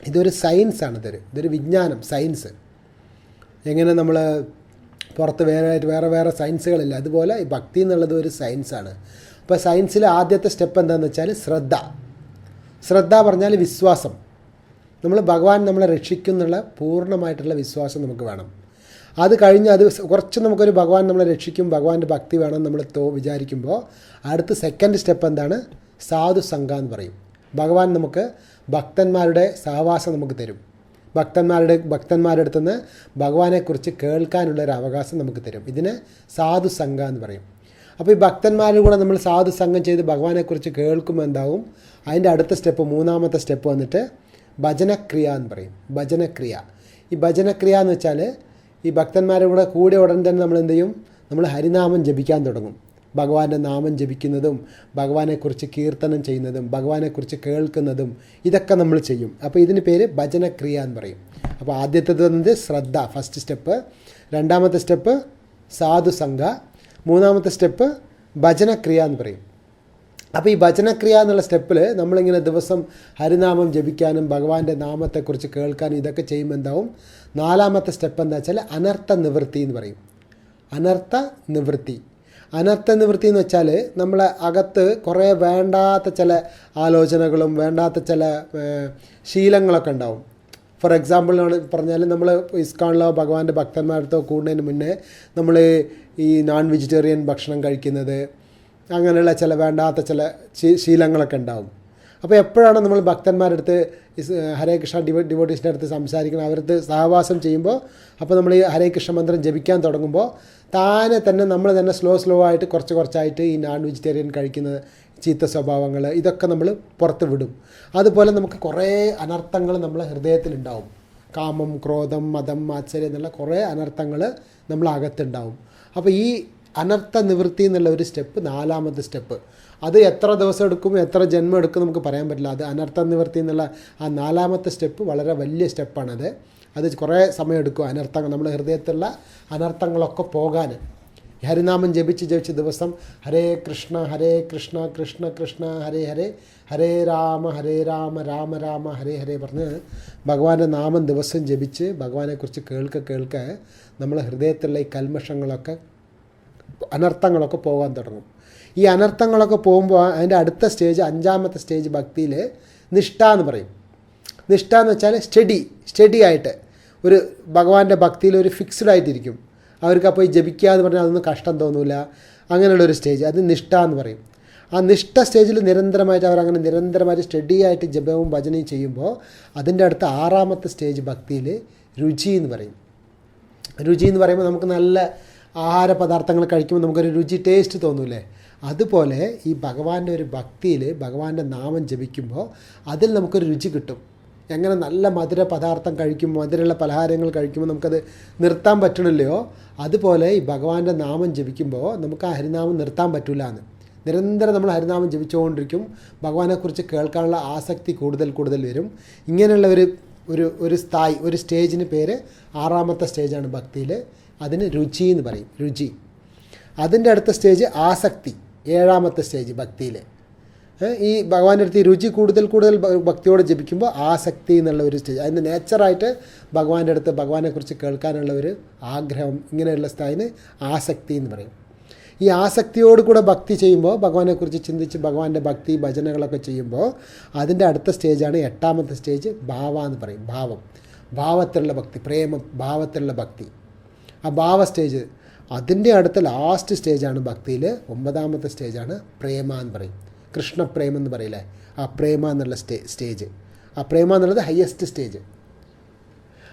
A: ഇതൊരു സയൻസാണ്. ഇതൊരു വിജ്ഞാനം, സയൻസ്. എങ്ങനെ നമ്മൾ പുറത്ത് വേറെ സയൻസുകളില്ല, അതുപോലെ ഈ ഭക്തി എന്നുള്ളത് ഒരു സയൻസാണ്. അപ്പോൾ സയൻസിലെ ആദ്യത്തെ സ്റ്റെപ്പ് എന്താണെന്ന് വെച്ചാൽ ശ്രദ്ധ പറഞ്ഞാൽ വിശ്വാസം. നമ്മൾ ഭഗവാൻ നമ്മളെ രക്ഷിക്കുന്നുള്ള പൂർണ്ണമായിട്ടുള്ള വിശ്വാസം നമുക്ക് വേണം. അത് കഴിഞ്ഞ് അത് കുറച്ച് നമുക്കൊരു ഭഗവാൻ നമ്മളെ രക്ഷിക്കും, ഭഗവാന്റെ ഭക്തി വേണം നമ്മൾ വിചാരിക്കുമ്പോൾ അടുത്ത സെക്കൻഡ് സ്റ്റെപ്പ് എന്താണ്? സാധുസംഗ എന്ന് പറയും. ഭഗവാൻ നമുക്ക് ഭക്തന്മാരുടെ സഹവാസം നമുക്ക് തരും. ഭക്തന്മാരുടെ അടുത്ത് നിന്ന് ഭഗവാനെക്കുറിച്ച് കേൾക്കാനുള്ളൊരു അവകാശം നമുക്ക് തരും. ഇതിന് സാധുസംഗ എന്ന് പറയും. അപ്പോൾ ഈ ഭക്തന്മാരുടെ കൂടെ നമ്മൾ സാധുസംഗം ചെയ്ത് ഭഗവാനെക്കുറിച്ച് കേൾക്കുമ്പോൾ എന്താവും? അതിൻ്റെ അടുത്ത സ്റ്റെപ്പ്, 3ാമത്തെ സ്റ്റെപ്പ് വന്നിട്ട് ഭജനക്രിയ എന്ന് പറയും. ഭജനക്രിയ. ഈ ഭജനക്രിയ എന്ന് വെച്ചാൽ ഈ ഭക്തന്മാരുടെ കൂടെ ഉടൻ തന്നെ നമ്മൾ എന്ത് ചെയ്യും? നമ്മൾ ഹരിനാമം ജപിക്കാൻ തുടങ്ങും. ഭഗവാന്റെ നാമം ജപിക്കുന്നതും ഭഗവാനെക്കുറിച്ച് കീർത്തനം ചെയ്യുന്നതും ഭഗവാനെക്കുറിച്ച് കേൾക്കുന്നതും ഇതൊക്കെ നമ്മൾ ചെയ്യും. അപ്പോൾ ഇതിന് പേര് ഭജനക്രിയ എന്ന് പറയും. അപ്പോൾ ആദ്യത്തേത് വന്നത് ശ്രദ്ധ, ഫസ്റ്റ് സ്റ്റെപ്പ്. 2ാമത്തെ സ്റ്റെപ്പ് സാധുസംഗ. 3ാമത്തെ സ്റ്റെപ്പ് ഭജനക്രിയ എന്ന് പറയും. അപ്പോൾ ഈ ഭജനക്രിയ എന്നുള്ള സ്റ്റെപ്പിൽ നമ്മളിങ്ങനെ ദിവസം ഹരിനാമം ജപിക്കാനും ഭഗവാന്റെ നാമത്തെക്കുറിച്ച് കേൾക്കാനും ഇതൊക്കെ ചെയ്യുമ്പോൾ എന്താവും? 4ാമത്തെ സ്റ്റെപ്പ് എന്താ വെച്ചാൽ അനർത്ഥ നിവൃത്തി എന്ന് പറയും. അനർത്ഥ നിവൃത്തി എന്ന് വെച്ചാൽ നമ്മളെ അകത്ത് കുറേ വേണ്ടാത്ത ചില ആലോചനകളും വേണ്ടാത്ത ചില ശീലങ്ങളൊക്കെ ഉണ്ടാവും. ഫോർ എക്സാമ്പിൾ പറഞ്ഞാൽ നമ്മൾ ഇസ്കോണിലോ ഭഗവാന്റെ ഭക്തന്മാരടുത്തോ കൂടുന്നതിന് മുന്നേ നമ്മൾ ഈ നോൺ വെജിറ്റേറിയൻ ഭക്ഷണം കഴിക്കുന്നത്, അങ്ങനെയുള്ള ചില വേണ്ടാത്ത ചില ശീലങ്ങളൊക്കെ ഉണ്ടാവും. അപ്പോൾ എപ്പോഴാണ് നമ്മൾ ഭക്തന്മാരുടെ അടുത്ത് ഹരേ കൃഷ്ണ ഡിവോട്ടീസിൻ്റെ അടുത്ത് സംസാരിക്കണം, അവരടുത്ത് സഹവാസം ചെയ്യുമ്പോൾ, അപ്പോൾ നമ്മൾ ഈ ഹരേ കൃഷ്ണ മന്ത്രം ജപിക്കാൻ തുടങ്ങുമ്പോൾ താനെ തന്നെ നമ്മൾ തന്നെ സ്ലോ ആയിട്ട് കുറച്ചായിട്ട് ഈ നോൺ വെജിറ്റേറിയൻ കഴിക്കുന്ന ചീത്ത സ്വഭാവങ്ങൾ ഇതൊക്കെ നമ്മൾ പുറത്ത് വിടും. അതുപോലെ നമുക്ക് കുറേ അനർത്ഥങ്ങൾ നമ്മളെ ഹൃദയത്തിലുണ്ടാവും. കാമം, ക്രോധം, മതം, മാത്സര്യം എന്നുള്ള കുറേ അനർത്ഥങ്ങൾ നമ്മളെ അകത്തുണ്ടാവും. അപ്പോൾ ഈ അനർത്ഥ നിവൃത്തി എന്നുള്ള ഒരു സ്റ്റെപ്പ് 4ാമത്തെ സ്റ്റെപ്പ്. അത് എത്ര ദിവസം എടുക്കും, എത്ര ജന്മം എടുക്കും നമുക്ക് പറയാൻ പറ്റില്ല. അത് അനർത്ഥ നിവൃത്തി എന്നുള്ള ആ 4ാമത്തെ സ്റ്റെപ്പ് വളരെ വലിയ സ്റ്റെപ്പാണത്. അത് കുറേ സമയം എടുക്കും. അനർത്ഥങ്ങൾ, നമ്മുടെ ഹൃദയത്തിലുള്ള അനർത്ഥങ്ങളൊക്കെ പോകാൻ ഹരിനാമം ജപിച്ച് ദിവസം ഹരേ കൃഷ്ണ കൃഷ്ണ കൃഷ്ണ ഹരേ ഹരേ, ഹരേ രാമ രാമ രാമ ഹരേ ഹരേ പറഞ്ഞ് ഭഗവാന്റെ നാമം ദിവസം ജപിച്ച് ഭഗവാനെക്കുറിച്ച് കേൾക്ക നമ്മളെ ഹൃദയത്തിലുള്ള ഈ കൽമഷങ്ങളൊക്കെ, അനർത്ഥങ്ങളൊക്കെ പോകാൻ തുടങ്ങും. ഈ അനർത്ഥങ്ങളൊക്കെ പോകുമ്പോൾ അതിൻ്റെ അടുത്ത സ്റ്റേജ്, 5ാമത്തെ സ്റ്റേജ് ഭക്തിയിൽ നിഷ്ഠ എന്ന് പറയും. നിഷ്ഠ എന്ന് വെച്ചാൽ സ്റ്റഡി ആയിട്ട് ഒരു ഭഗവാന്റെ ഭക്തിയിൽ ഒരു ഫിക്സ്ഡ് ആയിട്ടിരിക്കും. അവർക്ക് അപ്പോൾ ഈ ജപിക്കുക എന്ന് പറഞ്ഞാൽ അതൊന്നും കഷ്ടം തോന്നില്ല. അങ്ങനെയുള്ളൊരു സ്റ്റേജ്, അത് നിഷ്ഠ എന്ന് പറയും. ആ നിഷ്ഠ സ്റ്റേജിൽ നിരന്തരമായിട്ട് അവരങ്ങനെ നിരന്തരമായിട്ട് സ്റ്റഡി ആയിട്ട് ജപവും ഭജനയും ചെയ്യുമ്പോൾ അതിൻ്റെ അടുത്ത 6ാമത്തെ സ്റ്റേജ് ഭക്തിയിൽ രുചി എന്ന് പറയും. രുചി എന്ന് പറയുമ്പോൾ നമുക്ക് നല്ല ആഹാര പദാർത്ഥങ്ങൾ കഴിക്കുമ്പോൾ നമുക്കൊരു രുചി, ടേസ്റ്റ് തോന്നൂലേ? അതുപോലെ ഈ ഭഗവാന്റെ ഒരു ഭക്തിയിൽ ഭഗവാന്റെ നാമം ജപിക്കുമ്പോൾ അതിൽ നമുക്കൊരു രുചി കിട്ടും. എങ്ങനെ നല്ല മധുര പദാർത്ഥം കഴിക്കുമ്പോൾ, മധുരമുള്ള പലഹാരങ്ങൾ കഴിക്കുമ്പോൾ നമുക്കത് നിർത്താൻ പറ്റണില്ലയോ, അതുപോലെ ഈ ഭഗവാന്റെ നാമം ജപിക്കുമ്പോൾ നമുക്ക് ആ ഹരിനാമം നിർത്താൻ പറ്റില്ല എന്ന്. നിരന്തരം നമ്മൾ ഹരിനാമം ജപിച്ചുകൊണ്ടിരിക്കും. ഭഗവാനെക്കുറിച്ച് കേൾക്കാനുള്ള ആസക്തി കൂടുതൽ വരും. ഇങ്ങനെയുള്ള ഒരു സ്ഥായി, ഒരു സ്റ്റേജിന് പേര് 6ാമത്തെ സ്റ്റേജാണ് ഭക്തിയിൽ. അതിന് രുചി എന്ന് പറയും, രുചി. അതിൻ്റെ അടുത്ത സ്റ്റേജ് ആസക്തി, 7ാമത്തെ സ്റ്റേജ് ഭക്തിയിൽ. ഈ ഭഗവാന്റെ അടുത്ത് ഈ രുചി കൂടുതൽ ഭക്തിയോടെ ജപിക്കുമ്പോൾ ആസക്തി എന്നുള്ള ഒരു സ്റ്റേജ്. അതിന് നേച്ചറായിട്ട് ഭഗവാന്റെ അടുത്ത് ഭഗവാനെക്കുറിച്ച് കേൾക്കാനുള്ള ഒരു ആഗ്രഹം, ഇങ്ങനെയുള്ള സ്ഥായിന് ആസക്തി എന്ന് പറയും. ഈ ആസക്തിയോട് കൂടെ ഭക്തി ചെയ്യുമ്പോൾ, ഭഗവാനെക്കുറിച്ച് ചിന്തിച്ച് ഭഗവാന്റെ ഭക്തി ഭജനകളൊക്കെ ചെയ്യുമ്പോൾ അതിൻ്റെ അടുത്ത സ്റ്റേജാണ് 8ാമത്തെ സ്റ്റേജ്, ഭാവ എന്ന് പറയും. ഭാവത്തിലുള്ള ഭക്തി, ഭാവത്തിലുള്ള ഭക്തി. ആ ഭാവ സ്റ്റേജ്, അതിൻ്റെ അടുത്ത ലാസ്റ്റ് സ്റ്റേജാണ് ഭക്തിയിൽ 9ാമത്തെ സ്റ്റേജാണ് പ്രേമ എന്ന് പറയും. കൃഷ്ണപ്രേമം എന്ന് പറയില്ലേ, ആ പ്രേമ എന്നുള്ള സ്റ്റേജ്. ആ പ്രേമ എന്നുള്ളത് ഹയസ്റ്റ് സ്റ്റേജ്.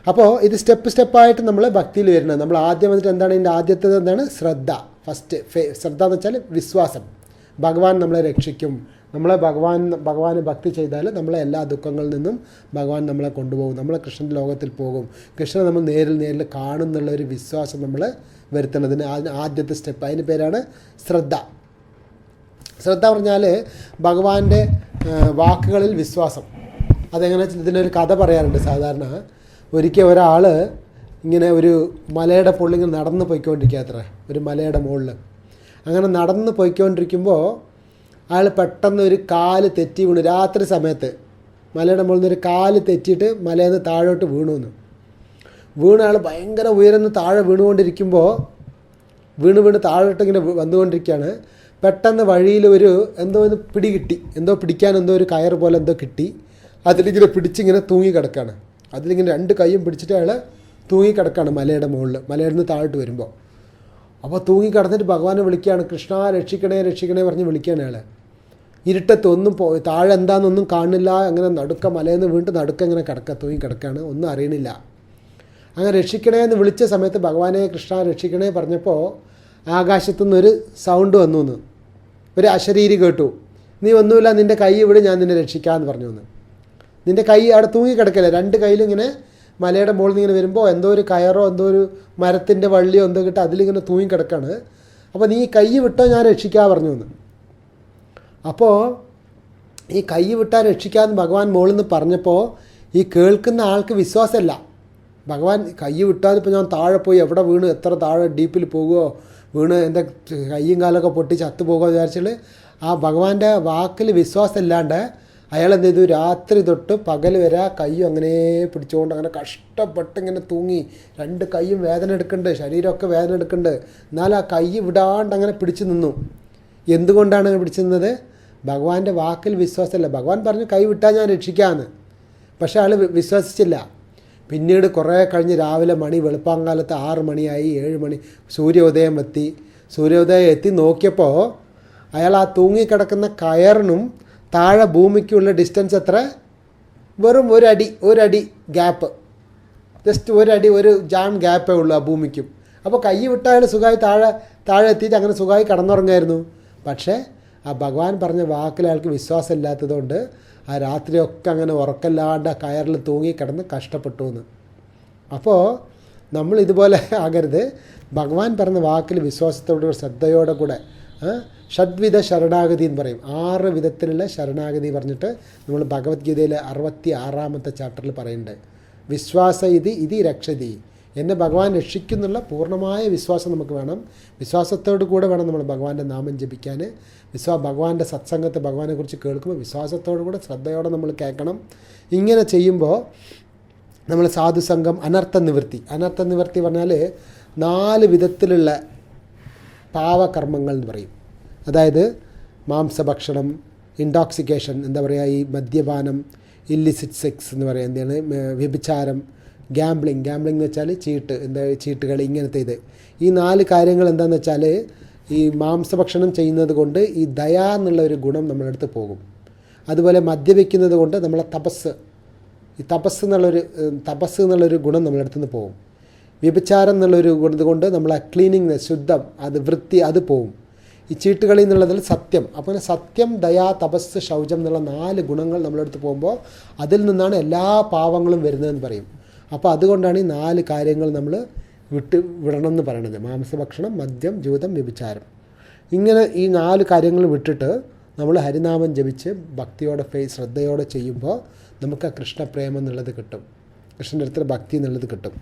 A: അപ്പോൾ ഇത് സ്റ്റെപ്പായിട്ട് നമ്മൾ ഭക്തിയിൽ വരുന്നത്. നമ്മൾ ആദ്യം വന്നിട്ട് എന്താണ് ഇതിൻ്റെ ആദ്യത്തേത്? എന്താണ്? ശ്രദ്ധ. ശ്രദ്ധ എന്ന് വെച്ചാൽ വിശ്വാസം. ഭഗവാൻ നമ്മളെ രക്ഷിക്കും. നമ്മളെ ഭഗവാന് ഭക്തി ചെയ്താൽ നമ്മളെ എല്ലാ ദുഃഖങ്ങളിൽ നിന്നും ഭഗവാൻ നമ്മളെ കൊണ്ടുപോകും. നമ്മളെ കൃഷ്ണൻ്റെ ലോകത്തിൽ പോകും. കൃഷ്ണനെ നമ്മൾ നേരിൽ കാണുന്നുള്ള ഒരു വിശ്വാസം നമ്മൾ വരുത്തുന്നതിന് ആദ്യത്തെ സ്റ്റെപ്പ്. അതിന് പേരാണ് ശ്രദ്ധ. ശ്രദ്ധ പറഞ്ഞാൽ ഭഗവാന്റെ വാക്കുകളിൽ വിശ്വാസം. അതെങ്ങനെ വെച്ചാൽ ഇതിനൊരു കഥ പറയാറുണ്ട്. സാധാരണ ഒരിക്കൽ ഒരാൾ ഇങ്ങനെ ഒരു മലയുടെ മുകളിൽ ഇങ്ങനെ നടന്ന് പോയിക്കൊണ്ടിരിക്കുക അത്ര, ഒരു മലയുടെ മുകളിൽ. അങ്ങനെ നടന്ന് പോയിക്കൊണ്ടിരിക്കുമ്പോൾ അയാൾ പെട്ടെന്ന് ഒരു കാല് തെറ്റി വീണു. രാത്രി സമയത്ത് മലയുടെ മുകളിൽ നിന്ന് ഒരു കാല് തെറ്റിയിട്ട് മലയിൽ നിന്ന് താഴോട്ട് വീണ് അയാൾ ഭയങ്കര ഉയർന്ന് താഴെ വീണുകൊണ്ടിരിക്കുമ്പോൾ വീണ് താഴോട്ട് ഇങ്ങനെ വന്നുകൊണ്ടിരിക്കുകയാണ്. പെട്ടെന്ന് വഴിയിൽ എന്തോ ഒന്ന് കിട്ടി, പിടിക്കാൻ ഒരു കയർ പോലെ എന്തോ കിട്ടി. അതിലിങ്ങനെ പിടിച്ചിങ്ങനെ തൂങ്ങിക്കിടക്കുകയാണ്. അതിലിങ്ങനെ 2 കൈയും പിടിച്ചിട്ട് അയാൾ തൂങ്ങിക്കിടക്കുകയാണ് മലയുടെ മുകളിൽ, മലയിൽ നിന്ന് താഴോട്ട് വരുമ്പോൾ. അപ്പോൾ തൂങ്ങിക്കിടന്നിട്ട് ഭഗവാനെ വിളിക്കുകയാണ്, കൃഷ്ണ രക്ഷിക്കണേ പറഞ്ഞ് വിളിക്കുകയാണ് അയാൾ. ഇരുട്ടത്ത് ഒന്നും താഴെ എന്താണെന്നൊന്നും കാണില്ല. അങ്ങനെ മലയിൽ നിന്ന് വീണ്ടും ഇങ്ങനെ തൂങ്ങിക്കിടക്കുകയാണ്, ഒന്നും അറിയണില്ല. അങ്ങനെ രക്ഷിക്കണേ എന്ന് വിളിച്ച സമയത്ത് ഭഗവാനെ കൃഷ്ണ രക്ഷിക്കണേ പറഞ്ഞപ്പോൾ ആകാശത്തുനിന്നൊരു സൗണ്ട് വന്നു. ഒരു അശരീരി കേട്ടു. നീ ഒന്നുമില്ല, നിൻ്റെ കൈ ഇവിടെ, ഞാൻ നിന്നെ രക്ഷിക്കാമെന്ന് പറഞ്ഞു. നിൻ്റെ കൈ അവിടെ തൂങ്ങിക്കിടക്കല്ലേ, 2 കൈയിലും ഇങ്ങനെ മലയുടെ മുകളിൽ നിന്ന് ഇങ്ങനെ വരുമ്പോൾ എന്തോ ഒരു കയറോ എന്തോ ഒരു മരത്തിൻ്റെ വള്ളിയോ എന്തോ കിട്ടുക, അതിലിങ്ങനെ തൂങ്ങിക്കിടക്കാണ്. അപ്പോൾ നീ കൈ വിട്ടോ, ഞാൻ രക്ഷിക്കാൻ പറഞ്ഞു. അപ്പോൾ ഈ കൈ വിട്ടാൽ രക്ഷിക്കാമെന്ന് ഭഗവാൻ മുകളിൽ നിന്ന് പറഞ്ഞപ്പോൾ ഈ കേൾക്കുന്ന ആൾക്ക് വിശ്വാസമല്ല. ഭഗവാൻ കൈ വിട്ടാൽ ഇപ്പോൾ ഞാൻ താഴെ പോയി എവിടെ വീണ്, എത്ര താഴെ ഡീപ്പിൽ പോകുമോ, വീണ് എൻ്റെ കൈയും കാലൊക്കെ പൊട്ടി ചത്തു പോകുമോ വിചാരിച്ചാൽ ആ ഭഗവാന്റെ വാക്കിൽ വിശ്വാസമില്ലാണ്ട് അയാൾ എന്ത് ചെയ്തു, രാത്രി തൊട്ട് പകൽ വരെ കൈയും അങ്ങനെ പിടിച്ചുകൊണ്ട് അങ്ങനെ കഷ്ടപ്പെട്ട് ഇങ്ങനെ തൂങ്ങി. 2 കൈയും വേദന എടുക്കുന്നുണ്ട്, ശരീരമൊക്കെ വേദന എടുക്കുന്നുണ്ട്. എന്നാൽ ആ കൈ വിടാണ്ട് അങ്ങനെ പിടിച്ചു നിന്നു. എന്തുകൊണ്ടാണ് അങ്ങനെ പിടിച്ചു നിന്നത്? ഭഗവാന്റെ വാക്കിൽ വിശ്വാസമല്ല. ഭഗവാൻ പറഞ്ഞു കൈ വിട്ടാൽ ഞാൻ രക്ഷിക്കാമെന്ന്. പക്ഷേ ആൾ വിശ്വസിച്ചില്ല. പിന്നീട് കുറേ കഴിഞ്ഞ് രാവിലെ വെളുപ്പാങ്കാലത്ത് 6 മണിയായി, 7 മണി, സൂര്യോദയം എത്തി നോക്കിയപ്പോൾ അയാൾ ആ തൂങ്ങിക്കിടക്കുന്ന കയറിനും താഴെ ഭൂമിക്കുള്ള ഡിസ്റ്റൻസ് എത്ര? വെറും ഒരടി ഗ്യാപ്പ്, ജസ്റ്റ് ഒരു ജാം ഗ്യാപ്പേ ഉള്ളൂ ആ ഭൂമിക്കും. അപ്പോൾ കൈ വിട്ടാൽ സുഖമായി താഴെ എത്തിയിട്ട് അങ്ങനെ സുഖമായി കടന്നുറങ്ങായിരുന്നു. പക്ഷേ ആ ഭഗവാൻ പറഞ്ഞ വാക്കിൽ അയാൾക്ക് വിശ്വാസം ഇല്ലാത്തതുകൊണ്ട് ആ രാത്രിയൊക്കെ അങ്ങനെ ഉറക്കല്ലാണ്ട് ആ കയറിൽ തൂങ്ങിക്കിടന്ന് കഷ്ടപ്പെട്ടു എന്ന്. അപ്പോൾ നമ്മൾ ഇതുപോലെ ആകരുത്. ഭഗവാൻ പറഞ്ഞ വാക്കിൽ വിശ്വാസത്തോടുകൂടി ശ്രദ്ധയോടെ കൂടെ ഷഡ്വിധ ശരണാഗതി എന്ന് പറയും. 6 വിധത്തിലുള്ള ശരണാഗതി പറഞ്ഞിട്ട് നമ്മൾ ഭഗവത്ഗീതയിലെ 66-ാമത്തെ ചാപ്റ്ററിൽ പറയുന്നുണ്ട്. വിശ്വാസ ഇതി രക്ഷതി, എന്നെ ഭഗവാൻ രക്ഷിക്കുന്നുള്ള പൂർണ്ണമായ വിശ്വാസം നമുക്ക് വേണം. വിശ്വാസത്തോടു കൂടെ വേണം നമ്മൾ ഭഗവാന്റെ നാമം ജപിക്കാൻ. ഭഗവാന്റെ സത്സംഗത്തെ ഭഗവാനെക്കുറിച്ച് കേൾക്കുമ്പോൾ വിശ്വാസത്തോടു കൂടെ ശ്രദ്ധയോടെ നമ്മൾ കേൾക്കണം. ഇങ്ങനെ ചെയ്യുമ്പോൾ നമ്മൾ സാധുസംഘം, അനർത്ഥ നിവൃത്തി പറഞ്ഞാൽ 4 വിധത്തിലുള്ള പാവകർമ്മങ്ങൾ എന്ന് പറയും. അതായത് മാംസഭക്ഷണം, ഇൻടോക്സിക്കേഷൻ, എന്താ പറയുക, ഈ മദ്യപാനം, ഇല്ലിസിറ്റ് സെക്സ് എന്ന് പറയുക, എന്താണ് വ്യഭിചാരം, ഗാംബ്ലിങ് എന്ന് വെച്ചാൽ ചീട്ടുകളി, ഇങ്ങനത്തെ ഈ 4 കാര്യങ്ങൾ എന്താണെന്ന് വെച്ചാൽ ഈ മാംസഭക്ഷണം ചെയ്യുന്നത് കൊണ്ട് ഈ ദയ എന്നുള്ള ഒരു ഗുണം നമ്മളടുത്ത് പോകും. അതുപോലെ മദ്യപിക്കുന്നത് കൊണ്ട് നമ്മളെ തപസ് എന്നുള്ളൊരു ഗുണം നമ്മളടുത്ത് നിന്ന് പോകും. വ്യഭിചാരം എന്നുള്ളൊരു ഗുണത് കൊണ്ട് നമ്മളെ ക്ലീനിങ്, ശുദ്ധം, വൃത്തി അത് പോവും. ഈ ചീട്ടുകളി എന്നുള്ളതിൽ സത്യം. അപ്പോൾ സത്യം, ദയ, തപസ്, ശൗചം എന്നുള്ള 4 ഗുണങ്ങൾ നമ്മളെടുത്ത് പോകുമ്പോൾ അതിൽ നിന്നാണ് എല്ലാ പാവങ്ങളും വരുന്നതെന്ന് പറയും. അപ്പോൾ അതുകൊണ്ടാണ് ഈ 4 കാര്യങ്ങൾ നമ്മൾ വിടണം എന്ന് പറയണത്. മാംസഭക്ഷണം, മദ്യം, ജൂതം, വ്യഭിചാരം. ഇങ്ങനെ ഈ 4 കാര്യങ്ങൾ വിട്ടിട്ട് നമ്മൾ ഹരിനാമം ജപിച്ച് ഭക്തിയോടെ ശ്രദ്ധയോടെ ചെയ്യുമ്പോൾ നമുക്ക് ആ കൃഷ്ണപ്രേമം എന്നുള്ളത് കിട്ടും, കൃഷ്ണൻ്റെ അടുത്തുള്ള ഭക്തി എന്നുള്ളത് കിട്ടും.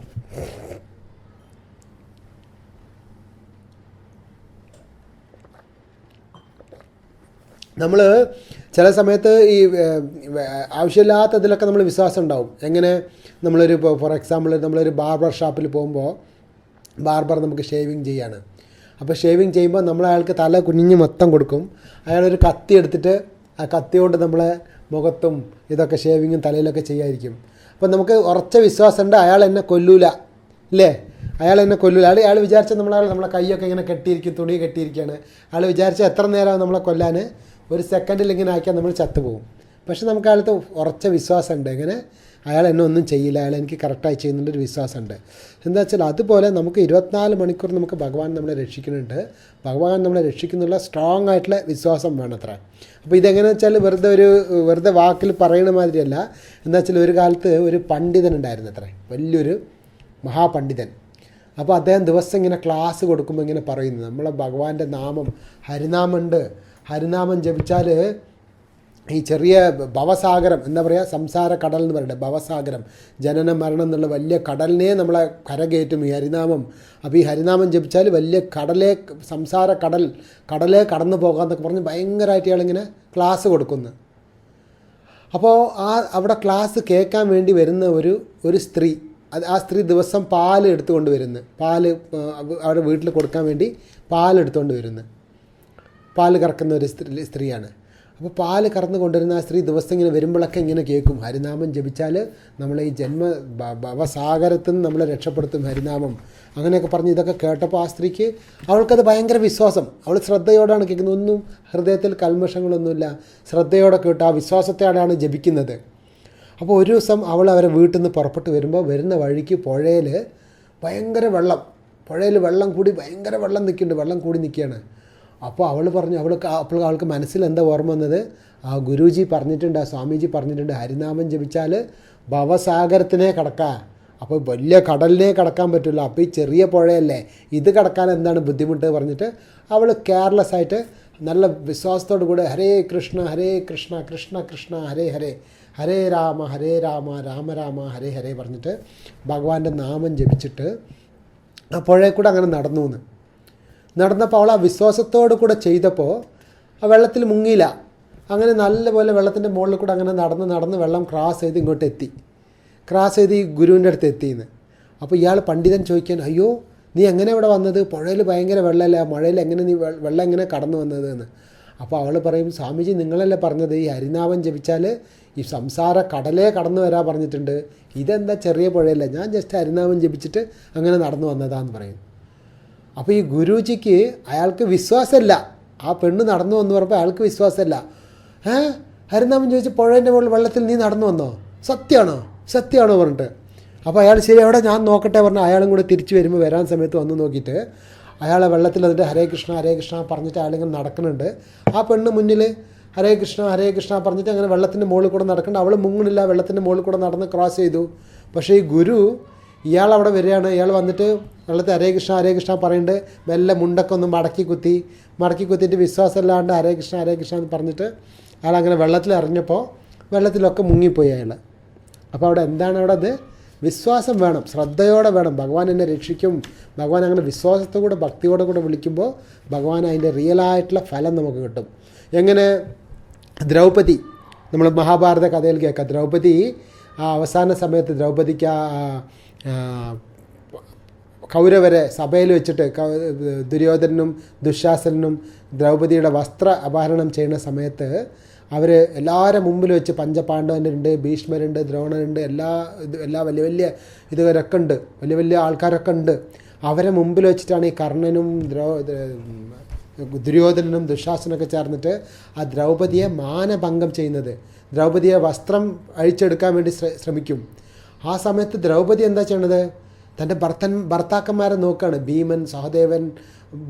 A: നമ്മൾ ചില സമയത്ത് ഈ ആവശ്യമില്ലാത്തതിലൊക്കെ നമ്മൾ വിശ്വാസം ഉണ്ടാവും. എങ്ങനെ, നമ്മളൊരു ഫോർ എക്സാമ്പിൾ നമ്മളൊരു ബാർബർ ഷാപ്പിൽ പോകുമ്പോൾ ബാർബർ നമുക്ക് ഷേവിങ് ചെയ്യാണ്. അപ്പോൾ ഷേവിങ് ചെയ്യുമ്പോൾ നമ്മൾ അയാൾക്ക് തല കുനിഞ്ഞ് മൊത്തം കൊടുക്കും. അയാളൊരു കത്തി എടുത്തിട്ട് ആ കത്തി കൊണ്ട് നമ്മളെ മുഖത്തും ഇതൊക്കെ ഷേവിങ്ങും തലയിലൊക്കെ ചെയ്യായിരിക്കും. അപ്പോൾ നമുക്ക് ഉറച്ച വിശ്വാസമുണ്ട് അയാൾ എന്നെ കൊല്ലൂല, ഇല്ലേ? അയാൾ വിചാരിച്ച നമ്മളെ കൈയൊക്കെ ഇങ്ങനെ കെട്ടിയിരിക്കും, തുണി കെട്ടിയിരിക്കുകയാണ്. അയാൾ വിചാരിച്ച എത്ര നേരം നമ്മളെ കൊല്ലാൻ, 1 സെക്കൻഡിൽ ഇങ്ങനെ ആക്കിയാൽ നമ്മൾ ചത്തുപോകും. പക്ഷെ നമുക്ക് അയാളത്ത് ഉറച്ച വിശ്വാസമുണ്ട്. എങ്ങനെ അയാൾ എന്നെ ഒന്നും ചെയ്യില്ല, അയാൾ എനിക്ക് കറക്റ്റായി ചെയ്യുന്നുള്ളൊരു വിശ്വാസമുണ്ട്. എന്താ വെച്ചാൽ അതുപോലെ നമുക്ക് 24 മണിക്കൂർ നമുക്ക് ഭഗവാൻ നമ്മളെ രക്ഷിക്കുന്നുണ്ട്. ഭഗവാൻ നമ്മളെ രക്ഷിക്കുന്നുള്ള സ്ട്രോങ് ആയിട്ടുള്ള വിശ്വാസം വേണത്ര. അപ്പോൾ ഇതെങ്ങനെയാണെന്ന് വെച്ചാൽ വെറുതെ വാക്കിൽ പറയുന്ന മാതിരിയല്ല. എന്താ വെച്ചാൽ ഒരു കാലത്ത് ഒരു പണ്ഡിതൻ ഉണ്ടായിരുന്നു അത്ര, വലിയൊരു മഹാപണ്ഡിതൻ. അപ്പോൾ അദ്ദേഹം ദിവസം ഇങ്ങനെ ക്ലാസ് കൊടുക്കുമ്പോൾ ഇങ്ങനെ പറയുന്നു, നമ്മളെ ഭഗവാന്റെ നാമം ഹരിനാമുണ്ട്, ഹരിനാമം ജപിച്ചാൽ ഈ ചെറിയ ഭവസാഗരം, എന്താ പറയുക, സംസാര കടൽ എന്ന് പറയട്ടെ, ഭവസാഗരം, ജനന മരണം എന്നുള്ള വലിയ കടലിനെ നമ്മളെ കരകയറ്റും ഈ ഹരിനാമം. അപ്പോൾ ഈ ഹരിനാമം ജപിച്ചാൽ വലിയ സംസാര കടലേ കടന്നു പോകാമെന്നൊക്കെ പറഞ്ഞ് ഭയങ്കരമായിട്ട് ഇയാളിങ്ങനെ ക്ലാസ് കൊടുക്കുന്നു. അപ്പോൾ അവിടെ ക്ലാസ് കേൾക്കാൻ വേണ്ടി വരുന്ന ഒരു സ്ത്രീ, ആ സ്ത്രീ ദിവസം പാൽ എടുത്തുകൊണ്ട് വരുന്നു. അവരുടെ വീട്ടിൽ കൊടുക്കാൻ വേണ്ടി പാൽ എടുത്തുകൊണ്ട് വരുന്നു. പാൽ കറക്കുന്ന ഒരു സ്ത്രീയാണ്. അപ്പോൾ പാൽ കറന്ന് കൊണ്ടുവരുന്ന ആ സ്ത്രീ ദിവസം ഇങ്ങനെ വരുമ്പോഴൊക്കെ ഇങ്ങനെ കേൾക്കും, ഹരിനാമം ജപിച്ചാൽ നമ്മളെ ഈ ഭവസാഗരത്തിൽ നിന്ന് നമ്മളെ രക്ഷപ്പെടുത്തും ഹരിനാമം, അങ്ങനെയൊക്കെ പറഞ്ഞ് ഇതൊക്കെ കേട്ടപ്പോൾ ആ സ്ത്രീക്ക്, അവൾക്കത് ഭയങ്കര വിശ്വാസം. അവൾ ശ്രദ്ധയോടാണ് കേൾക്കുന്നത്, ഒന്നും ഹൃദയത്തിൽ കൽമഷങ്ങളൊന്നുമില്ല, ശ്രദ്ധയോടെ കേട്ട് ആ വിശ്വാസത്തോടെയാണ് ജപിക്കുന്നത്. അപ്പോൾ ഒരു ദിവസം അവരെ വീട്ടിൽ നിന്ന് പുറപ്പെട്ട് വരുന്ന വഴിക്ക് പുഴയിൽ ഭയങ്കര വെള്ളം കൂടി ഭയങ്കര വെള്ളം കൂടി നിൽക്കുകയാണ്. അപ്പോൾ അവൾ പറഞ്ഞു, അപ്പോൾ അവൾക്ക് മനസ്സിൽ എന്താ ഓർമ്മ വന്നത്, ആ ഗുരുജി പറഞ്ഞിട്ടുണ്ട്, ആ സ്വാമീജി പറഞ്ഞിട്ടുണ്ട്, ഹരിനാമം ജപിച്ചാൽ ഭവസാഗരത്തിനെ കടക്കാം, അപ്പോൾ വലിയ കടലിനെ കടക്കാൻ പറ്റില്ല, അപ്പോൾ ഈ ചെറിയ പുഴയല്ലേ, ഇത് കടക്കാൻ എന്താണ് ബുദ്ധിമുട്ട് പറഞ്ഞിട്ട് അവൾ കെയർലെസ് ആയിട്ട് നല്ല വിശ്വാസത്തോടു കൂടെ ഹരേ കൃഷ്ണ കൃഷ്ണ കൃഷ്ണ ഹരേ ഹരേ, ഹരേ രാമ രാമ രാമ ഹരേ ഹരേ പറഞ്ഞിട്ട് ഭഗവാന്റെ നാമം ജപിച്ചിട്ട് ആ പുഴയിൽ കൂടെ അങ്ങനെ നടന്നപ്പോൾ അവൾ ആ വിശ്വാസത്തോടു കൂടെ ചെയ്തപ്പോൾ ആ വെള്ളത്തിൽ മുങ്ങിയില്ല. അങ്ങനെ നല്ലപോലെ വെള്ളത്തിൻ്റെ മുകളിൽ കൂടെ അങ്ങനെ നടന്ന് വെള്ളം ക്രോസ് ചെയ്ത് ഇങ്ങോട്ട് എത്തി. ക്രോസ് ചെയ്ത് ഈ ഗുരുവിൻ്റെ അടുത്ത് എത്തിയെന്ന്. അപ്പോൾ ഇയാൾ പണ്ഡിതൻ ചോദിക്കാൻ, അയ്യോ നീ എങ്ങനെ ഇവിടെ വന്നത്, പുഴയിൽ ഭയങ്കര വെള്ളമല്ല, മഴയിൽ എങ്ങനെ നീ വെള്ളം എങ്ങനെ കടന്നു വന്നത് എന്ന്. അപ്പോൾ അവൾ പറയും, സ്വാമിജി നിങ്ങളല്ലേ പറഞ്ഞത് ഈ ഹരിനാമം ജപിച്ചാൽ ഈ സംസാര കടലേ കടന്നു വരാൻ പറഞ്ഞിട്ടുണ്ട്, ഇതെന്താ ചെറിയ പുഴയല്ല, ഞാൻ ജസ്റ്റ് ഹരിനാമം ജപിച്ചിട്ട് അങ്ങനെ നടന്നു വന്നതാന്ന് പറയും. അപ്പോൾ ഈ ഗുരുജിക്ക് അയാൾക്ക് വിശ്വാസമില്ല, ആ പെണ്ണ് നടന്നു വന്നു പറഞ്ഞപ്പോൾ അയാൾക്ക് വിശ്വാസമില്ല. ഹരിനാമം ചോദിച്ച് പുഴേൻ്റെ മുകളിൽ വെള്ളത്തിൽ നീ നടന്നു വന്നോ, സത്യമാണോ പറഞ്ഞിട്ട്. അപ്പോൾ അയാൾ ശരി എവിടെ ഞാൻ നോക്കട്ടെ പറഞ്ഞാൽ അയാളും കൂടെ തിരിച്ചു വരുമ്പോൾ വരാൻ സമയത്ത് വന്ന് നോക്കിയിട്ട് അയാളെ വെള്ളത്തിൽ എന്നിട്ട് ഹരേ കൃഷ്ണ പറഞ്ഞിട്ട് അയാളിങ്ങനെ നടക്കുന്നുണ്ട്. ആ പെണ്ണ് മുന്നിൽ ഹരേ കൃഷ്ണ പറഞ്ഞിട്ട് അങ്ങനെ വെള്ളത്തിൻ്റെ മുകളിൽ കൂടെ നടക്കുന്നുണ്ട്. അവൾ മുങ്ങണില്ല, വെള്ളത്തിൻ്റെ മുകളിൽ കൂടെ നടന്ന് ക്രോസ് ചെയ്തു. പക്ഷേ ഈ ഗുരു ഇയാൾ അവിടെ വരികയാണ്. ഇയാൾ വന്നിട്ട് വെള്ളത്തിൽ ഹരേ കൃഷ്ണ പറയുന്നുണ്ട്, മെല്ലെ മുണ്ടൊക്കെ ഒന്ന് മടക്കി കുത്തിയിട്ട് വിശ്വാസമില്ലാണ്ട് ഹരേ കൃഷ്ണ എന്ന് പറഞ്ഞിട്ട് അയാൾ അങ്ങനെ വെള്ളത്തിൽ ഇറങ്ങിയപ്പോൾ വെള്ളത്തിലൊക്കെ മുങ്ങിപ്പോയി അയാൾ. അപ്പോൾ അവിടെ എന്താണ് അവിടെ, അത് വിശ്വാസം വേണം, ശ്രദ്ധയോടെ വേണം. ഭഗവാൻ എന്നെ രക്ഷിക്കും, ഭഗവാൻ അങ്ങനെ വിശ്വാസത്തോടെ ഭക്തിയോടെ കൂടെ വിളിക്കുമ്പോൾ ഭഗവാൻ അതിൻ്റെ റിയലായിട്ടുള്ള ഫലം നമുക്ക് കിട്ടും. എങ്ങനെ ദ്രൗപദി, നമ്മൾ മഹാഭാരത കഥയിൽ കേൾക്കാം, ദ്രൗപദി ആ അവസാന സമയത്ത് ദ്രൗപദിക്ക് കൗരവരെ സഭയിൽ വെച്ചിട്ട് ദുര്യോധനനും ദുശാസനും ദ്രൗപദിയുടെ വസ്ത്ര അപഹരണം ചെയ്യുന്ന സമയത്ത് അവർ എല്ലാവരും മുമ്പിൽ വെച്ച് പഞ്ചപാണ്ഡവനുണ്ട്, ഭീഷ്മരുണ്ട്, ദ്രോണരുണ്ട്, എല്ലാ വലിയ ഇതുവരൊക്കെ ഉണ്ട്, വലിയ ആൾക്കാരൊക്കെ ഉണ്ട്. അവരെ മുമ്പിൽ വെച്ചിട്ടാണ് ഈ കർണനും ദുര്യോധനനും ദുശാസനൊക്കെ ചേർന്നിട്ട് ആ ദ്രൗപദിയെ മാനഭംഗം ചെയ്യുന്നത്. ദ്രൗപദിയെ വസ്ത്രം അഴിച്ചെടുക്കാൻ വേണ്ടി ശ്രമിക്കും. ആ സമയത്ത് ദ്രൗപദി എന്താ ചെയ്യണത്, തൻ്റെ ഭർത്താക്കന്മാരെ നോക്കുകയാണ്. ഭീമൻ, സഹദേവൻ,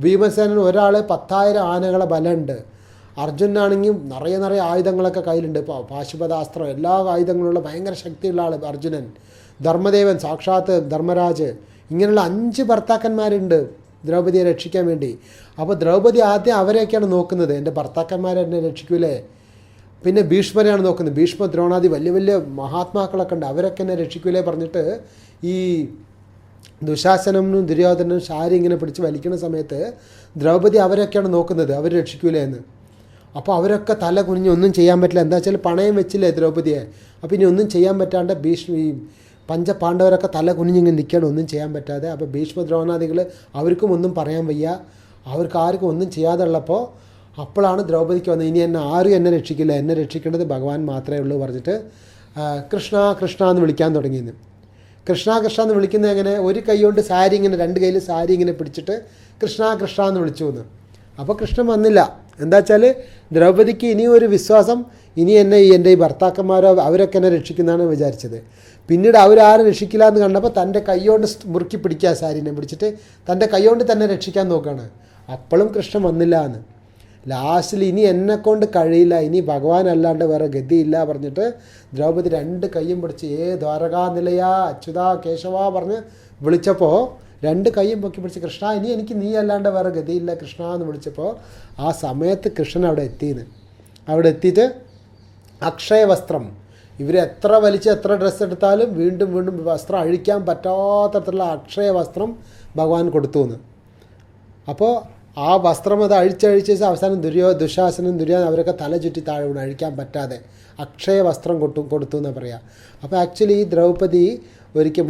A: ഭീമസേനന് ഒരാൾ 10,000 ആനകളെ ബലമുണ്ട്. അർജുനാണെങ്കിൽ നിറയെ ആയുധങ്ങളൊക്കെ കയ്യിലുണ്ട്, പാശുപതാസ്ത്രം, എല്ലാ ആയുധങ്ങളുള്ള ഭയങ്കര ശക്തിയുള്ള ആൾ അർജുനൻ. ധർമ്മദേവൻ, സാക്ഷാത്ത് ധർമ്മരാജ്, ഇങ്ങനെയുള്ള 5 ഭർത്താക്കന്മാരുണ്ട് ദ്രൗപദിയെ രക്ഷിക്കാൻ വേണ്ടി. അപ്പോൾ ദ്രൗപദി ആദ്യം അവരെയൊക്കെയാണ് നോക്കുന്നത്, എൻ്റെ ഭർത്താക്കന്മാരെ എന്നെ രക്ഷിക്കൂലേ. പിന്നെ ഭീഷ്മരെയാണ് നോക്കുന്നത്, ഭീഷ്മ ദ്രോണാദി വലിയ മഹാത്മാക്കളൊക്കെ ഉണ്ട്, അവരൊക്കെ എന്നെ രക്ഷിക്കൂലേ പറഞ്ഞിട്ട് ഈ ദുശാസനും ദുര്യോധനും ശാരി ഇങ്ങനെ പിടിച്ച് വലിക്കുന്ന സമയത്ത് ദ്രൗപദി അവരൊക്കെയാണ് നോക്കുന്നത്, അവർ രക്ഷിക്കൂലേ എന്ന്. അപ്പോൾ അവരൊക്കെ തല കുനിഞ്ഞ് ഒന്നും ചെയ്യാൻ പറ്റില്ല, എന്താ വെച്ചാൽ പണയം വെച്ചില്ലേ ദ്രൗപദിയെ. അപ്പോൾ ഇനി ഒന്നും ചെയ്യാൻ പറ്റാണ്ട് ഈ പഞ്ചപാണ്ഡവരൊക്കെ തല കുനിഞ്ഞിങ്ങനെ നിൽക്കുകയാണ്, ഒന്നും ചെയ്യാൻ പറ്റാതെ. അപ്പോൾ ഭീഷ്മ ദ്രോണാദികൾ അവർക്കും ഒന്നും പറയാൻ വയ്യ, അവർക്ക് ആർക്കും ഒന്നും ചെയ്യാതെ ഉള്ളപ്പോൾ അപ്പോഴാണ് ദ്രൗപദിക്ക് വന്നത്, ഇനി ആരും എന്നെ രക്ഷിക്കില്ല, എന്നെ രക്ഷിക്കേണ്ടത് ഭഗവാൻ മാത്രമേ ഉള്ളൂ പറഞ്ഞിട്ട് കൃഷ്ണ എന്ന് വിളിക്കാൻ തുടങ്ങിയെന്ന്. കൃഷ്ണ എന്ന് വിളിക്കുന്നത് എങ്ങനെ, ഒരു കൈ കൊണ്ട് സാരി ഇങ്ങനെ, 2 കൈയിൽ സാരി ഇങ്ങനെ പിടിച്ചിട്ട് കൃഷ്ണ എന്ന് വിളിച്ചു എന്ന്. അപ്പോൾ കൃഷ്ണൻ വന്നില്ല. എന്താ വെച്ചാൽ ദ്രൗപദിക്ക് ഇനിയും ഒരു വിശ്വാസം, ഇനി എന്നെ എൻ്റെ ഈ ഭർത്താക്കന്മാരോ അവരൊക്കെ എന്നെ രക്ഷിക്കുന്നതാണ് വിചാരിച്ചത്. പിന്നീട് അവരാരും രക്ഷിക്കില്ല എന്ന് കണ്ടപ്പോൾ തൻ്റെ കൈകൊണ്ട് മുറുക്കി പിടിക്കുക, സാരീനെ പിടിച്ചിട്ട് തൻ്റെ കൈകൊണ്ട് തന്നെ രക്ഷിക്കാൻ നോക്കുകയാണ്. അപ്പോഴും കൃഷ്ണൻ വന്നില്ല എന്ന്. ലാസ്റ്റിൽ ഇനി എന്നെക്കൊണ്ട് കഴിയില്ല, ഇനി ഭഗവാൻ അല്ലാണ്ട് വേറെ ഗതിയില്ല പറഞ്ഞിട്ട് ദ്രൗപദി 2 കൈയും പിടിച്ച് ദ്വാരകാനിലയ അച്യുത കേശവ പറഞ്ഞ് വിളിച്ചപ്പോൾ 2 കൈയും പൊക്കി പിടിച്ച് കൃഷ്ണ ഇനി എനിക്ക് നീ അല്ലാണ്ട് വേറെ ഗതിയില്ല കൃഷ്ണ എന്ന് വിളിച്ചപ്പോൾ ആ സമയത്ത് കൃഷ്ണൻ അവിടെ എത്തിയെന്ന്. അവിടെ എത്തിയിട്ട് അക്ഷയ വസ്ത്രം, ഇവർ എത്ര വലിച്ച് എത്ര ഡ്രസ്സ് എടുത്താലും വീണ്ടും വീണ്ടും വസ്ത്രം അഴിക്കാൻ പറ്റാത്തത്രയുള്ള അക്ഷയ വസ്ത്രം ഭഗവാൻ കൊടുത്തു എന്ന്. അപ്പോൾ ആ വസ്ത്രം അത് അഴിച്ചഴിച്ച് അവസാനം ദുശാസനും ദുര്യോധനൻ അവരൊക്കെ തല ചുറ്റി താഴെ വീണ് അഴിക്കാൻ പറ്റാതെ അക്ഷയ വസ്ത്രം കൊടുത്തു എന്നാണ് പറയുക. അപ്പോൾ ആക്ച്വലി ഈ ദ്രൗപദി ഒരിക്കൽ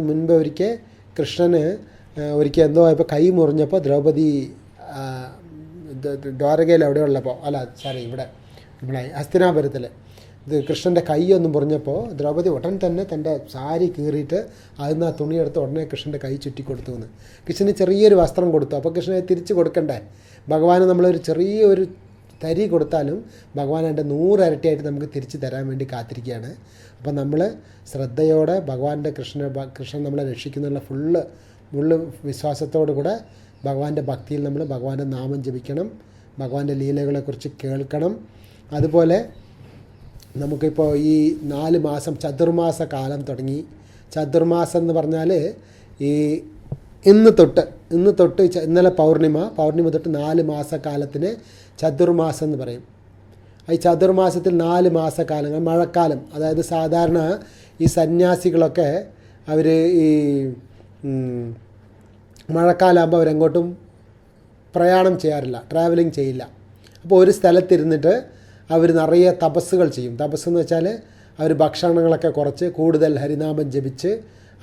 A: മുൻപ് ഒരിക്കൽ കൃഷ്ണന് ഒരിക്കൽ എന്തോ ആയപ്പോൾ കൈ മുറിഞ്ഞപ്പോൾ ദ്രൗപദി ദ്വാരകയിൽ എവിടെ ഉള്ളപ്പോൾ ഇവിടെ നമ്മളെ ഹസ്തിനാപുരത്തിൽ കൃഷ്ണൻ്റെ കൈയൊന്നും മുറിഞ്ഞപ്പോൾ ദ്രൗപദി ഉടൻ തന്നെ തൻ്റെ സാരി കീറിയിട്ട് അതിൽ നിന്ന് ആ തുണിയെടുത്ത് ഉടനെ കൃഷ്ണൻ്റെ കൈ ചുറ്റി കൊടുത്തു എന്ന്. കൃഷ്ണന് ചെറിയൊരു വസ്ത്രം കൊടുത്തു. അപ്പോൾ കൃഷ്ണനെ തിരിച്ച് കൊടുക്കണ്ടേ? ഭഗവാന് നമ്മളൊരു ചെറിയൊരു തരി കൊടുത്താലും ഭഗവാൻ എൻ്റെ 100 ഇരട്ടിയായിട്ട് നമുക്ക് തിരിച്ച് തരാൻ വേണ്ടി കാത്തിരിക്കുകയാണ്. അപ്പോൾ നമ്മൾ ശ്രദ്ധയോടെ ഭഗവാന്റെ കൃഷ്ണൻ നമ്മളെ രക്ഷിക്കുന്നുള്ള ഫുള്ള് വിശ്വാസത്തോടു കൂടെ ഭഗവാന്റെ ഭക്തിയിൽ നമ്മൾ ഭഗവാന്റെ നാമം ജപിക്കണം, ഭഗവാന്റെ ലീലകളെക്കുറിച്ച് കേൾക്കണം. അതുപോലെ നമുക്കിപ്പോൾ ഈ 4 മാസം ചതുർമാസ കാലം തുടങ്ങി. ചതുർമാസം എന്ന് പറഞ്ഞാൽ ഈ ഇന്ന് തൊട്ട് ഇന്നലെ പൗർണിമ തൊട്ട് 4 മാസക്കാലത്തിന് ചതുർമാസം എന്ന് പറയും. ഈ ചതുർമാസത്തിൽ 4 മാസക്കാലങ്ങൾ മഴക്കാലം, അതായത് സാധാരണ ഈ സന്യാസികളൊക്കെ അവർ ഈ മഴക്കാലമാകുമ്പോൾ അവരെങ്ങോട്ടും പ്രയാണം ചെയ്യാറില്ല, ട്രാവലിംഗ് ചെയ്യില്ല. അപ്പോൾ ഒരു സ്ഥലത്തിരുന്നിട്ട് അവർ നിറയെ തപസ്സുകൾ ചെയ്യും. തപസ്സെന്ന് വെച്ചാൽ അവർ ഭക്ഷണങ്ങളൊക്കെ കുറച്ച് കൂടുതൽ ഹരിനാമം ജപിച്ച്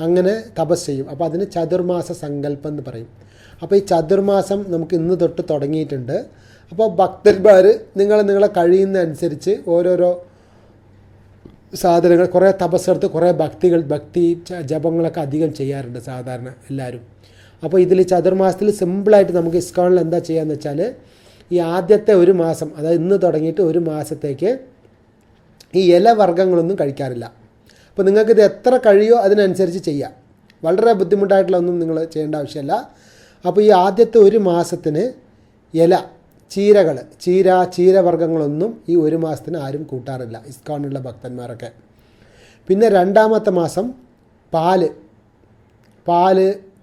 A: അങ്ങനെ തപസ് ചെയ്യും. അപ്പോൾ അതിന് ചതുർമാസ സങ്കല്പം എന്ന് പറയും. അപ്പോൾ ഈ ചതുർമാസം നമുക്ക് ഇന്ന് തൊട്ട് തുടങ്ങിയിട്ടുണ്ട്. അപ്പോൾ ഭക്തന്മാർ നിങ്ങളെ കഴിയുന്ന അനുസരിച്ച് ഓരോരോ സാധനങ്ങൾ കുറേ തപസ്സെടുത്ത് കുറേ ഭക്തി ജപങ്ങളൊക്കെ അധികം ചെയ്യാറുണ്ട് സാധാരണ എല്ലാവരും. അപ്പോൾ ഇതിൽ ചതുർമാസത്തിൽ സിമ്പിളായിട്ട് നമുക്ക് ഇസ്കോണിൽ എന്താ ചെയ്യാന്ന് വെച്ചാൽ ഈ ആദ്യത്തെ 1 മാസം, അതായത് ഇന്ന് തുടങ്ങിയിട്ട് 1 മാസത്തേക്ക് ഈ ഇലവർഗ്ഗങ്ങളൊന്നും കഴിക്കാറില്ല. അപ്പോൾ നിങ്ങൾക്കിത് എത്ര കഴിയോ അതിനനുസരിച്ച് ചെയ്യാം. വളരെ ബുദ്ധിമുട്ടായിട്ടുള്ള ഒന്നും നിങ്ങൾ ചെയ്യേണ്ട ആവശ്യമില്ല. അപ്പോൾ ഈ ആദ്യത്തെ 1 മാസത്തിന് ചീരവർഗ്ഗങ്ങളൊന്നും ഈ 1 മാസത്തിന് ആരും കൂട്ടാറില്ല, ഇസ്കോണിലുള്ള ഭക്തന്മാരൊക്കെ. പിന്നെ 2-ാമത്തെ മാസം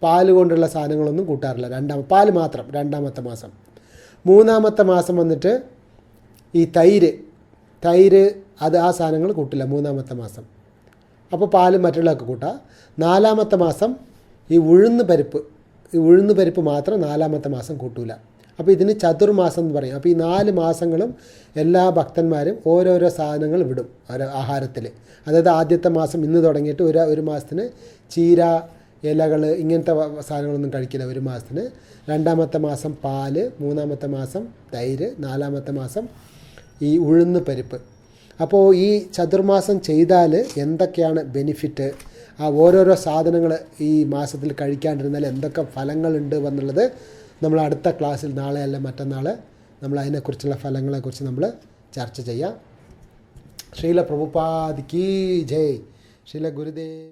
A: പാല് കൊണ്ടുള്ള സാധനങ്ങളൊന്നും കൂട്ടാറില്ല. പാല് മാത്രം 2-ാമത്തെ മാസം. 3-ാമത്തെ മാസം വന്നിട്ട് ഈ തൈര് ആ സാധനങ്ങൾ കൂട്ടില്ല 3-ാമത്തെ മാസം. അപ്പോൾ പാല് മറ്റുള്ളതൊക്കെ കൂട്ടാം. 4-ാമത്തെ മാസം ഈ ഉഴുന്ന് പരിപ്പ് മാത്രം 4-ാമത്തെ മാസം കൂട്ടൂല. അപ്പോൾ ഇതിന് ചതുർമാസം എന്ന് പറയും. അപ്പോൾ ഈ 4 മാസങ്ങളും എല്ലാ ഭക്തന്മാരും ഓരോരോ സാധനങ്ങൾ വിടും ആഹാരത്തിൽ. അതായത് ആദ്യത്തെ മാസം ഇന്ന് തുടങ്ങിയിട്ട് 1 മാസത്തിന് ചീര, ഇലകൾ ഇങ്ങനത്തെ സാധനങ്ങളൊന്നും കഴിക്കില്ല 1 മാസത്തിന്. 2-ാമത്തെ മാസം പാല്, 3-ാമത്തെ മാസം തൈര്, 4-ാമത്തെ മാസം ഈ ഉഴുന്ന് പരിപ്പ്. അപ്പോൾ ഈ ചതുർമാസം ചെയ്താൽ എന്തൊക്കെയാണ് ബെനിഫിറ്റ്, ആ ഓരോരോ സാധനങ്ങൾ ഈ മാസത്തിൽ കഴിക്കാണ്ടിരുന്നാൽ എന്തൊക്കെ ഫലങ്ങളുണ്ട് എന്നുള്ളത് നമ്മൾ അടുത്ത ക്ലാസ്സിൽ നാളെ അല്ല മറ്റന്നാൾ നമ്മൾ അതിനെക്കുറിച്ചുള്ള ഫലങ്ങളെക്കുറിച്ച് നമ്മൾ ചർച്ച ചെയ്യാം. ശ്രീല പ്രഭുപാദ് കീ ജയ്. ശ്രീല ഗുരുദേവ്.